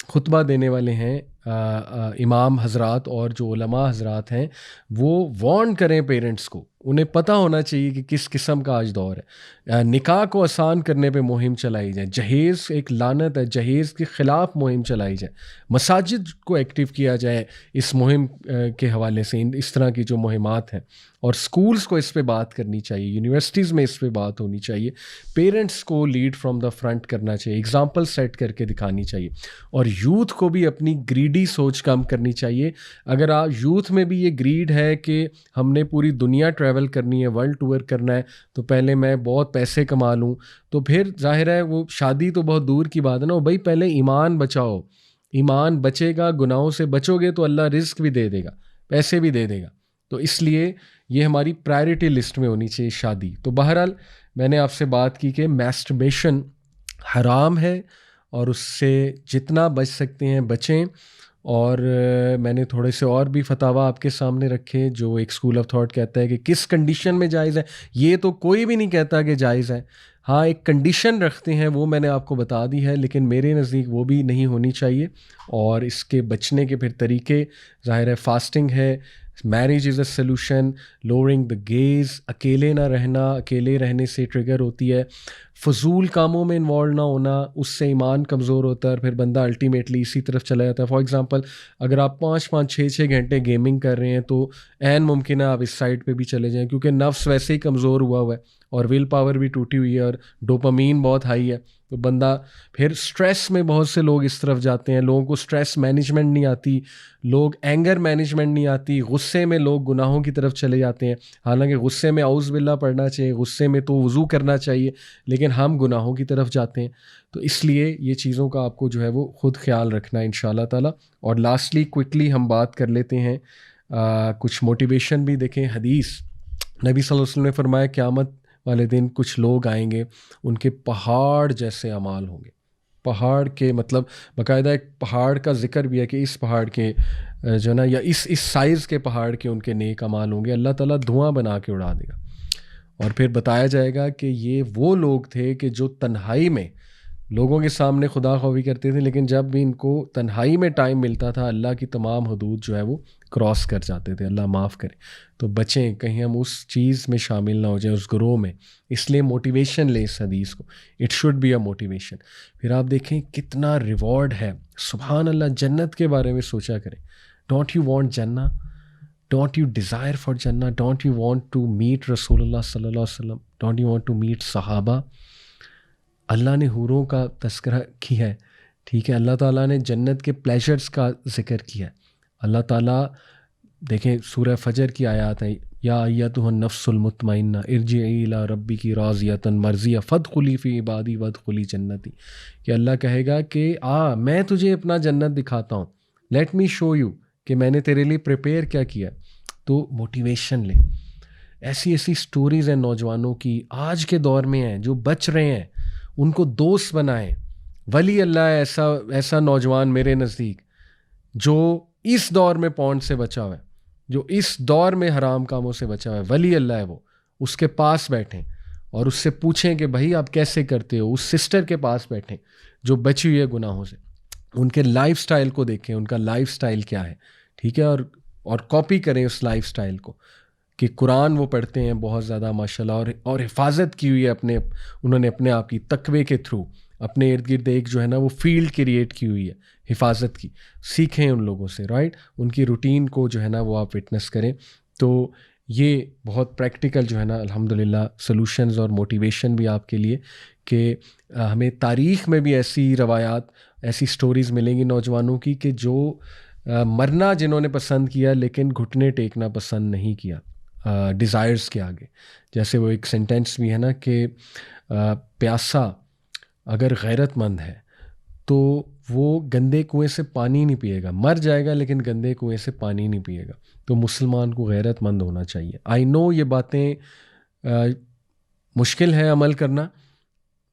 خطبہ دینے والے ہیں امام حضرات اور جو علماء حضرات ہیں وہ وارن کریں پیرنٹس کو. انہیں پتہ ہونا چاہیے کہ کس قسم کا آج دور ہے. نکاح کو آسان کرنے پہ مہم چلائی جائے. جہیز ایک لعنت ہے, جہیز کے خلاف مہم چلائی جائے. مساجد کو ایکٹیو کیا جائے اس مہم کے حوالے سے, اس طرح کی جو مہمات ہیں. اور سکولز کو اس پہ بات کرنی چاہیے, یونیورسٹیز میں اس پہ بات ہونی چاہیے. پیرنٹس کو لیڈ فرام دا فرنٹ کرنا چاہیے, ایگزامپل سیٹ کر کے دکھانی چاہیے. اور یوتھ کو بھی اپنی گریڈی سوچ کم کرنی چاہیے. اگر آپ یوتھ میں بھی یہ گریڈ ہے کہ ہم نے پوری دنیا ٹریول کرنی ہے, ورلڈ ٹور کرنا ہے, تو پہلے میں بہت پیسے کما لوں, تو پھر ظاہر ہے وہ شادی تو بہت دور کی بات ہے نا. بھائی پہلے ایمان بچاؤ, ایمان بچے گا, گناہوں سے بچو گے تو اللہ رزق بھی دے دے گا, پیسے بھی دے دے گا. تو اس لیے یہ ہماری پرائرٹی لسٹ میں ہونی چاہیے شادی. تو بہرحال میں نے آپ سے بات کی کہ میسٹربیشن حرام ہے اور اس سے جتنا بچ سکتے ہیں بچیں. اور میں نے تھوڑے سے اور بھی فتاویٰ آپ کے سامنے رکھے جو ایک اسکول آف تھاٹ کہتا ہے کہ کس کنڈیشن میں جائز ہے. یہ تو کوئی بھی نہیں کہتا کہ جائز ہے, ہاں ایک کنڈیشن رکھتے ہیں, وہ میں نے آپ کو بتا دی ہے, لیکن میرے نزدیک وہ بھی نہیں ہونی چاہیے. اور اس کے بچنے کے پھر طریقے ظاہر ہے فاسٹنگ ہے, marriage is a solution, lowering the gaze, اکیلے نہ رہنا, اکیلے رہنے سے ٹریگر ہوتی ہے, فضول کاموں میں انوالو نہ ہونا, اس سے ایمان کمزور ہوتا ہے اور پھر بندہ الٹیمیٹلی اسی طرف چلا جاتا ہے. فار ایگزامپل اگر آپ 5-6 گھنٹے گیمنگ کر رہے ہیں تو عین ممکن ہے آپ اس سائٹ پہ بھی چلے جائیں, کیونکہ نفس ویسے ہی کمزور ہوا ہے اور ول پاور بھی ٹوٹی ہوئی ہے اور ڈوپامین بہت ہائی ہے. تو بندہ پھر اسٹریس میں, بہت سے لوگ اس طرف جاتے ہیں, لوگوں کو اسٹریس مینجمنٹ نہیں آتی, لوگ اینگر مینجمنٹ نہیں آتی, غصے میں لوگ گناہوں کی طرف چلے جاتے ہیں. حالانکہ غصے میں اعوذ باللہ پڑھنا چاہیے, غصے میں تو وضو کرنا چاہیے, لیکن ہم گناہوں کی طرف جاتے ہیں. تو اس لیے یہ چیزوں کا آپ کو جو ہے وہ خود خیال رکھنا ہے انشاءاللہ تعالیٰ. اور لاسٹلی کوئکلی ہم بات کر لیتے ہیں کچھ موٹیویشن بھی دیکھیں. حدیث نبی صلی اللہ علیہ وسلم نے فرمایا قیامت والے دن کچھ لوگ آئیں گے ان کے پہاڑ جیسے اعمال ہوں گے. پہاڑ کے مطلب باقاعدہ ایک پہاڑ کا ذکر بھی ہے کہ اس پہاڑ کے جو ہے نا یا اس سائز کے پہاڑ کے ان کے نیک اعمال ہوں گے. اللہ تعالیٰ دھواں بنا کے اڑا دے گا. اور پھر بتایا جائے گا کہ یہ وہ لوگ تھے کہ جو تنہائی میں لوگوں کے سامنے خدا خوفی کرتے تھے، لیکن جب بھی ان کو تنہائی میں ٹائم ملتا تھا اللہ کی تمام حدود جو ہے وہ کراس کر جاتے تھے. اللہ معاف کرے. تو بچیں کہیں ہم اس چیز میں شامل نہ ہو جائیں، اس گروہ میں. اس لیے موٹیویشن لیں اس حدیث کو. It should be a motivation. پھر آپ دیکھیں کتنا ریوارڈ ہے. سبحان اللہ، جنت کے بارے میں سوچا کریں. ڈونٹ یو وانٹ جنہ؟ ڈونٹ یو ڈیزائر فار جنہ؟ Don't you want to meet رسول اللہ صلی اللہ علیہ وسلم؟ Don't you want to meet صحابہ؟ اللہ نے حوروں کا تذکرہ کیا ہے، ٹھیک ہے. اللہ تعالیٰ نے جنت کے پلیجرز کا ذکر کیا ہے. اللہ تعالیٰ دیکھیں سورہ فجر کی آیات ہیں، یا ایتھا النفس المطمئنہ ارجعی الی ربک راضیۃ مرضیہ فادخلی فی عبادی وادخلی جنتی. کہ اللہ کہے گا کہ میں تجھے اپنا جنت دکھاتا ہوں، لیٹ می شو یو کہ میں نے تیرے لیے پریپیئر کیا کیا. تو موٹیویشن لے. ایسی سٹوریز ہیں نوجوانوں کی آج کے دور میں ہیں جو بچ رہے ہیں، ان کو دوست بنائیں. ولی اللہ ایسا نوجوان میرے نزدیک جو اس دور میں پونڈ سے بچا ہوا ہے، جو اس دور میں حرام کاموں سے بچا ہوا ہے، ولی اللہ ہے وہ. اس کے پاس بیٹھیں اور اس سے پوچھیں کہ بھائی آپ کیسے کرتے ہو. اس سسٹر کے پاس بیٹھیں جو بچی ہوئی ہے گناہوں سے. ان کے لائف سٹائل کو دیکھیں، ان کا لائف سٹائل کیا ہے، ٹھیک ہے. اور کاپی کریں اس لائف سٹائل کو. کہ قرآن وہ پڑھتے ہیں بہت زیادہ ماشاءاللہ، اور حفاظت کی ہوئی ہے انہوں نے اپنے آپ کی تقوی کے تھرو اپنے ارد گرد ایک جو ہے نا وہ فیلڈ کریٹ کی ہوئی ہے حفاظت کی. سیکھیں ان لوگوں سے، رائٹ. ان کی روٹین کو جو ہے نا وہ آپ وٹنس کریں. تو یہ بہت پریکٹیکل جو ہے نا الحمدللہ سلوشنز اور موٹیویشن بھی آپ کے لیے کہ ہمیں تاریخ میں بھی ایسی روایات، ایسی سٹوریز ملیں گی نوجوانوں کی کہ جو مرنا جنہوں نے پسند کیا لیکن گھٹنے ٹیکنا پسند نہیں کیا ڈیزائرز کے آگے. جیسے وہ ایک سینٹینس بھی ہے نا کہ پیاسا اگر غیرت مند ہے تو وہ گندے کنویں سے پانی نہیں پیے گا، مر جائے گا لیکن گندے کنویں سے پانی نہیں پیے گا. تو مسلمان کو غیرت مند ہونا چاہیے. آئی نو یہ باتیں مشکل ہے عمل کرنا،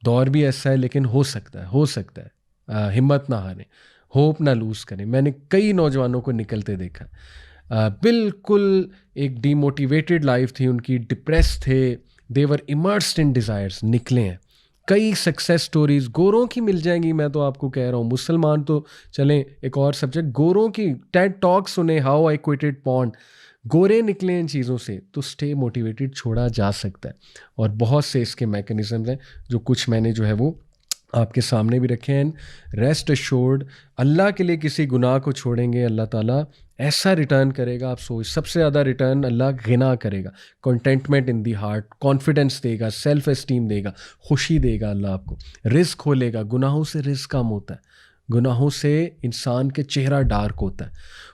دور بھی ایسا ہے، لیکن ہو سکتا ہے. ہمت نہ ہاریں، ہوپ نہ لوز کریں. میں نے کئی نوجوانوں کو نکلتے دیکھا، بالکل ایک ڈی موٹیویٹڈ لائف تھی ان کی، ڈپریس تھے، دے ور امرسڈ ان ڈیزائرز، نکلے ہیں. کئی سکسیس سٹوریز گوروں کی مل جائیں گی. میں تو آپ کو کہہ رہا ہوں، مسلمان تو چلیں ایک اور سبجیکٹ، گوروں کی ٹیڈ ٹاک سنیں، ہاؤ آئی کوئٹڈ پورن. گورے نکلیں ان چیزوں سے تو اسٹے موٹیویٹڈ چھوڑا جا سکتا ہے. اور بہت سے اس کے میکینزمز ہیں جو کچھ میں نے جو ہے وہ آپ کے سامنے بھی رکھے ہیں. ریسٹ ایشورڈ اللہ کے لیے کسی گناہ کو چھوڑیں گے اللہ تعالیٰ ایسا ریٹرن کرے گا. آپ سوچ، سب سے زیادہ ریٹرن اللہ غنا کرے گا، contentment in the heart, confidence دے گا، سیلف اسٹیم دے گا، خوشی دے گا. اللہ آپ کو رزق کھولے گا. گناہوں سے رزق کم ہوتا ہے، گناہوں سے انسان کے چہرہ ڈارک ہوتا ہے.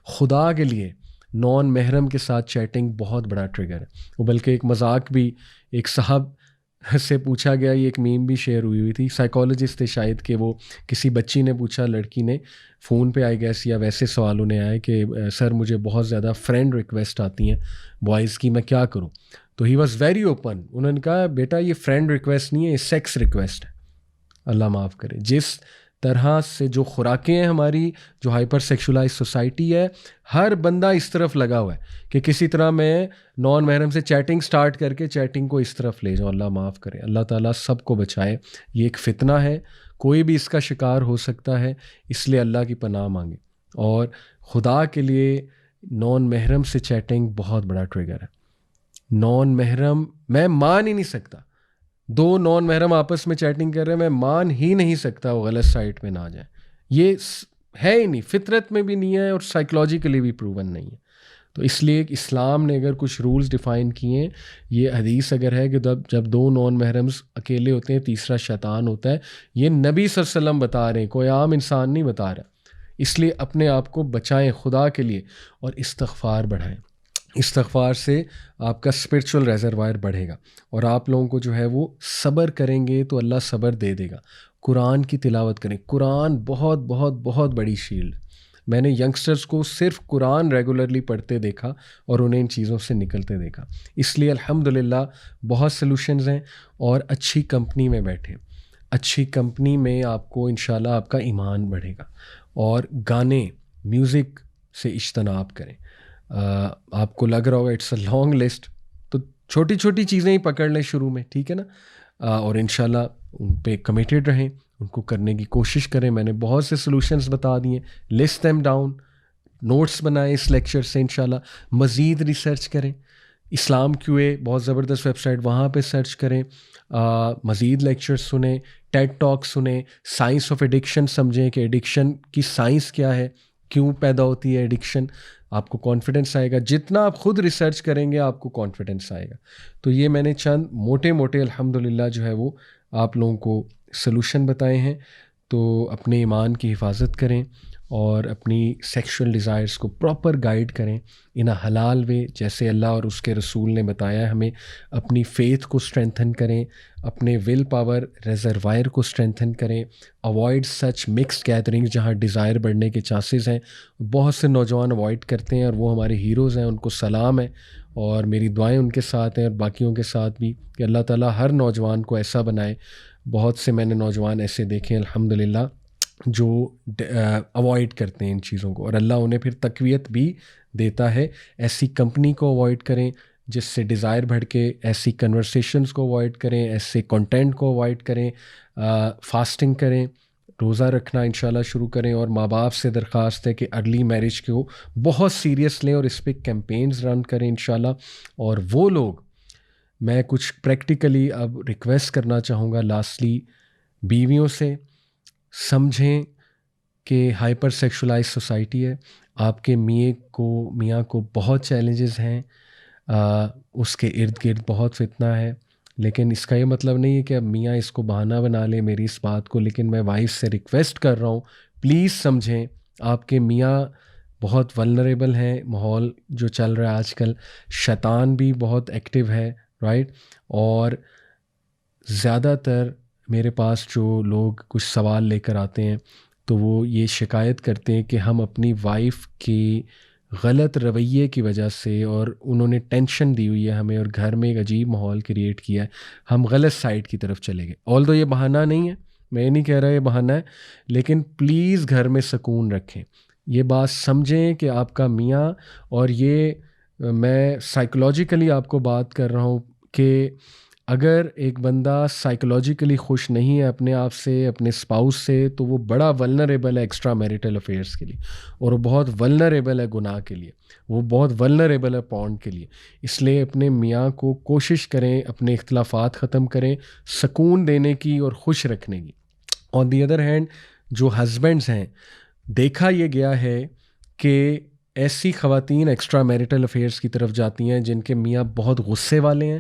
خدا کے لیے نان محرم کے ساتھ چیٹنگ بہت بڑا ٹریگر ہے. وہ بلکہ ایک مذاق بھی ایک صاحب سے پوچھا گیا، یہ ایک میم بھی شیئر ہوئی تھی، سائیکالوجسٹ تھے شاید، کہ وہ کسی بچی نے پوچھا، لڑکی نے فون پہ آئی گیس یا ویسے سوال انہیں آئے کہ سر مجھے بہت زیادہ فرینڈ ریکویسٹ آتی ہیں بوائز کی، میں کیا کروں؟ تو ہی واز ویری اوپن. انہوں نے کہا بیٹا یہ فرینڈ ریکویسٹ نہیں ہے، یہ سیکس ریکویسٹ ہے. اللہ معاف کرے. جس طرح سے جو خوراکیں ہیں ہماری، جو ہائپر سیکشولائز سوسائٹی ہے، ہر بندہ اس طرف لگا ہوا ہے کہ کسی طرح میں نان محرم سے چیٹنگ سٹارٹ کر کے چیٹنگ کو اس طرف لے جاؤں. اللہ معاف کرے. اللہ تعالیٰ سب کو بچائے. یہ ایک فتنہ ہے، کوئی بھی اس کا شکار ہو سکتا ہے، اس لیے اللہ کی پناہ مانگے. اور خدا کے لیے نان محرم سے چیٹنگ بہت بڑا ٹریگر ہے. نان محرم میں مان ہی نہیں سکتا، دو نان محرم آپس میں چیٹنگ کر رہے ہیں، میں مان ہی نہیں سکتا وہ غلط سائٹ پہ نہ جائیں. یہ ہے ہی نہیں، فطرت میں بھی نہیں ہے اور سائیکلوجیکلی بھی پروون نہیں ہے. تو اس لیے اسلام نے اگر کچھ رولز ڈیفائن کیے ہیں، یہ حدیث اگر ہے کہ جب دو نان محرمز اکیلے ہوتے ہیں تیسرا شیطان ہوتا ہے، یہ نبی صلی اللہ علیہ وسلم بتا رہے ہیں، کوئی عام انسان نہیں بتا رہا. اس لیے اپنے آپ کو بچائیں خدا کے لیے اور استغفار بڑھائیں. استغفار سے آپ کا اسپرچول ریزروائر بڑھے گا اور آپ لوگوں کو جو ہے وہ صبر کریں گے تو اللہ صبر دے دے گا. قرآن کی تلاوت کریں. قرآن بہت بہت بہت بڑی شیلڈ. میں نے ینگسٹرز کو صرف قرآن ریگولرلی پڑھتے دیکھا اور انہیں ان چیزوں سے نکلتے دیکھا. اس لیے الحمدللہ بہت سلوشنز ہیں. اور اچھی کمپنی میں بیٹھیں. اچھی کمپنی میں آپ کو انشاءاللہ آپ کا ایمان بڑھے گا. اور گانے میوزک سے اجتناب کریں. آپ کو لگ رہا ہوگا اٹس اے لانگ لسٹ، تو چھوٹی چھوٹی چیزیں ہی پکڑ لیں شروع میں، ٹھیک ہے نا. اور انشاءاللہ ان پہ کمیٹیڈ رہیں، ان کو کرنے کی کوشش کریں. میں نے بہت سے سلوشنز بتا دیے، لسٹ دیم ڈاؤن، نوٹس بنائیں اس لیکچر سے. انشاءاللہ مزید ریسرچ کریں. اسلام کیو اے بہت زبردست ویب سائٹ، وہاں پہ سرچ کریں. مزید لیکچر سنیں، ٹیڈ ٹاک سنیں. سائنس آف ایڈکشن سمجھیں کہ ایڈکشن کی سائنس کیا ہے، کیوں پیدا ہوتی ہے ایڈکشن. آپ کو کانفیڈنس آئے گا. جتنا آپ خود ریسرچ کریں گے آپ کو کانفیڈنس آئے گا. تو یہ میں نے چند موٹے موٹے الحمدللہ جو ہے وہ آپ لوگوں کو سلوشن بتائے ہیں. تو اپنے ایمان کی حفاظت کریں اور اپنی سیکشول ڈیزائرز کو پراپر گائیڈ کریں ان حلال وے، جیسے اللہ اور اس کے رسول نے بتایا ہے ہمیں. اپنی فیتھ کو اسٹرینتھن کریں، اپنے ول پاور ریزروائر کو اسٹرینتھن کریں. اوائڈ سچ مکسڈ گیدرنگز جہاں ڈیزائر بڑھنے کے چانسز ہیں. بہت سے نوجوان اوائڈ کرتے ہیں اور وہ ہمارے ہیروز ہیں، ان کو سلام ہے اور میری دعائیں ان کے ساتھ ہیں اور باقیوں کے ساتھ بھی کہ اللہ تعالیٰ ہر نوجوان کو ایسا بنائے. بہت سے میں نے نوجوان ایسے دیکھے ہیں الحمدللہ جو اوائڈ کرتے ہیں ان چیزوں کو، اور اللہ انہیں پھر تقویت بھی دیتا ہے. ایسی کمپنی کو اوائڈ کریں جس سے ڈیزائر بڑھ کے، ایسی کنورسیشنز کو اوائڈ کریں، ایسے کنٹینٹ کو اوائڈ کریں. فاسٹنگ کریں، روزہ رکھنا انشاءاللہ شروع کریں. اور ماں باپ سے درخواست ہے کہ ارلی میرج کو بہت سیریس لیں اور اس پہ کیمپینز رن کریں انشاءاللہ. اور وہ لوگ، میں کچھ پریکٹیکلی اب ریکویسٹ کرنا چاہوں گا لاسٹلی بیویوں سے، سمجھیں کہ ہائپر سیکشولائز سوسائٹی ہے. آپ کے میاں کو بہت چیلنجز ہیں، اس کے ارد گرد بہت فتنہ ہے. لیکن اس کا یہ مطلب نہیں ہے کہ اب میاں اس کو بہانہ بنا لے میری اس بات کو. لیکن میں وائف سے ریکویسٹ کر رہا ہوں، پلیز سمجھیں آپ کے میاں بہت ولنریبل ہیں. ماحول جو چل رہا ہے آج کل، شیطان بھی بہت ایکٹیو ہے، رائٹ. اور زیادہ تر میرے پاس جو لوگ کچھ سوال لے کر آتے ہیں تو وہ یہ شکایت کرتے ہیں کہ ہم اپنی وائف کی غلط رویے کی وجہ سے، اور انہوں نے ٹینشن دی ہوئی ہے ہمیں اور گھر میں ایک عجیب ماحول کریٹ کیا ہے، ہم غلط سائڈ کی طرف چلے گئے. آلدو یہ بہانہ نہیں ہے، میں یہ نہیں کہہ رہا یہ بہانہ ہے، لیکن پلیز گھر میں سکون رکھیں. یہ بات سمجھیں کہ آپ کا میاں، اور یہ میں سائیکولوجیکلی آپ کو بات کر رہا ہوں کہ اگر ایک بندہ سائیکولوجیکلی خوش نہیں ہے اپنے آپ سے، اپنے اسپاؤس سے، تو وہ بڑا ولنریبل ہے ایکسٹرا میریٹل افیئرس کے لیے، اور وہ بہت ولنریبل ہے گناہ کے لیے، وہ بہت ولنریبل ہے پونڈ کے لیے. اس لیے اپنے میاں کو کوشش کریں اپنے اختلافات ختم کریں، سکون دینے کی اور خوش رکھنے کی. آن دی ادر ہینڈ جو ہسبینڈز ہیں، دیکھا یہ گیا ہے کہ ایسی خواتین ایکسٹرا میریٹل افیئرس کی طرف جاتی ہیں جن کے میاں بہت غصے والے ہیں،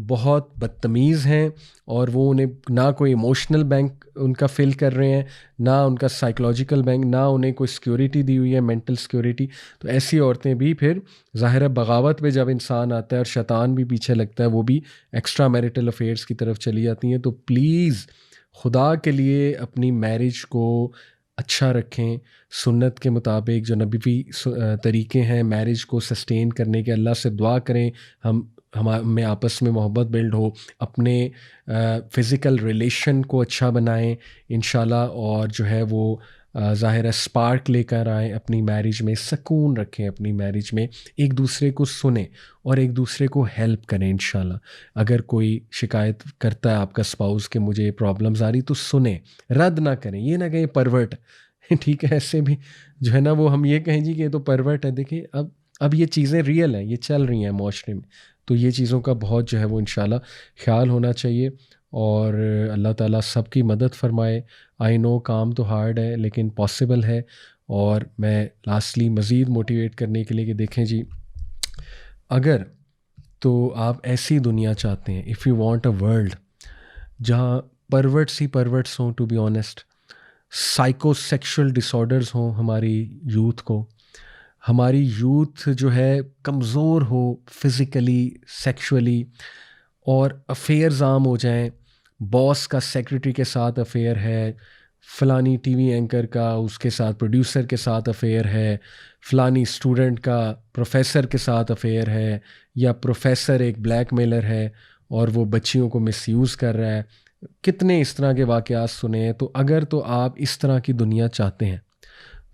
بہت بدتمیز ہیں، اور وہ انہیں نہ کوئی ایموشنل بینک ان کا فل کر رہے ہیں، نہ ان کا سائیکولوجیکل بینک، نہ انہیں کوئی سیکیورٹی دی ہوئی ہے، مینٹل سیکیورٹی. تو ایسی عورتیں بھی پھر ظاہر ہے بغاوت پہ جب انسان آتا ہے اور شیطان بھی پیچھے لگتا ہے، وہ بھی ایکسٹرا میریٹل افیئرس کی طرف چلی جاتی ہیں. تو پلیز خدا کے لیے اپنی میرج کو اچھا رکھیں، سنت کے مطابق جو نبوی طریقے ہیں میرج کو سسٹین کرنے کے. اللہ سے دعا کریں ہمیں آپس میں محبت بلڈ ہو، اپنے فزیکل ریلیشن کو اچھا بنائیں انشاءاللہ، اور جو ہے وہ ظاہر ہے اسپارک لے کر آئیں اپنی میرج میں، سکون رکھیں اپنی میرج میں، ایک دوسرے کو سنیں اور ایک دوسرے کو ہیلپ کریں انشاءاللہ. اگر کوئی شکایت کرتا ہے آپ کا اسپاؤس کہ مجھے یہ پرابلمز آ رہی، تو سنیں، رد نہ کریں. یہ نہ کہیں پرورٹ ٹھیک ہے، ایسے بھی جو ہے نا وہ ہم یہ کہیں جی کہ یہ تو پرورٹ ہے. دیکھیں اب یہ چیزیں ریئل ہیں، یہ چل رہی ہیں معاشرے میں، تو یہ چیزوں کا بہت جو ہے وہ انشاءاللہ خیال ہونا چاہیے. اور اللہ تعالیٰ سب کی مدد فرمائے. آئی نو کام تو ہارڈ ہے لیکن پاسبل ہے. اور میں لاسٹلی مزید موٹیویٹ کرنے کے لیے کہ دیکھیں جی، اگر تو آپ ایسی دنیا چاہتے ہیں، if you want a world جہاں پرورٹس ہی پرورٹس ہوں، to be honest, psycho sexual disorders ہوں ہماری یوتھ کو، ہماری یوتھ جو ہے کمزور ہو فزیکلی سیکشولی، اور افیئرز عام ہو جائیں، باس کا سیکرٹری کے ساتھ افیئر ہے، فلانی ٹی وی اینکر کا اس کے ساتھ پروڈیوسر کے ساتھ افیئر ہے، فلانی اسٹوڈنٹ کا پروفیسر کے ساتھ افیئر ہے، یا پروفیسر ایک بلیک میلر ہے اور وہ بچیوں کو مس یوز کر رہا ہے. کتنے اس طرح کے واقعات سنے ہیں. تو اگر تو آپ اس طرح کی دنیا چاہتے ہیں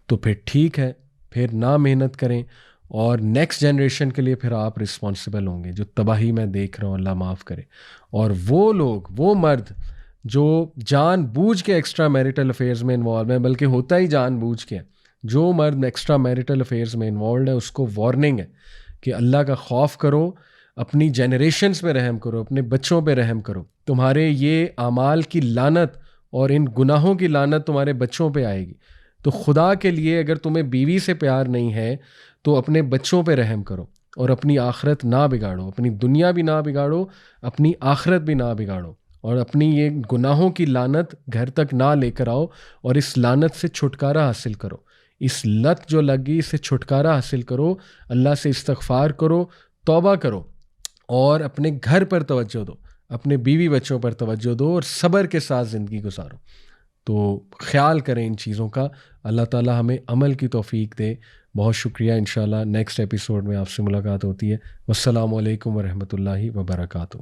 تو پھر ٹھیک ہے، پھر نہ محنت کریں، اور نیکسٹ جنریشن کے لیے پھر آپ رسپانسبل ہوں گے. جو تباہی میں دیکھ رہا ہوں اللہ معاف کرے. اور وہ لوگ، وہ مرد جو جان بوجھ کے ایکسٹرا میریٹل افیئرز میں انوالو ہیں، بلکہ ہوتا ہی جان بوجھ کے، جو مرد ایکسٹرا میریٹل افیئرز میں انوالوڈ ہے اس کو وارننگ ہے کہ اللہ کا خوف کرو، اپنی جنریشنز پہ رحم کرو، اپنے بچوں پہ رحم کرو. تمہارے یہ اعمال کی لعنت اور ان گناہوں کی لعنت تمہارے بچوں پہ آئے گی. تو خدا کے لیے اگر تمہیں بیوی سے پیار نہیں ہے تو اپنے بچوں پہ رحم کرو، اور اپنی آخرت نہ بگاڑو، اپنی دنیا بھی نہ بگاڑو، اپنی آخرت بھی نہ بگاڑو، اور اپنی یہ گناہوں کی لعنت گھر تک نہ لے کر آؤ، اور اس لعنت سے چھٹکارا حاصل کرو. اس لت جو لگی اس سے چھٹکارا حاصل کرو، اللہ سے استغفار کرو، توبہ کرو، اور اپنے گھر پر توجہ دو، اپنے بیوی بچوں پر توجہ دو، اور صبر کے ساتھ زندگی گزارو. تو خیال کریں ان چیزوں کا. اللہ تعالی ہمیں عمل کی توفیق دے. بہت شکریہ. انشاءاللہ نیکسٹ ایپیسوڈ میں آپ سے ملاقات ہوتی ہے. والسلام علیکم ورحمۃ اللہ وبرکاتہ.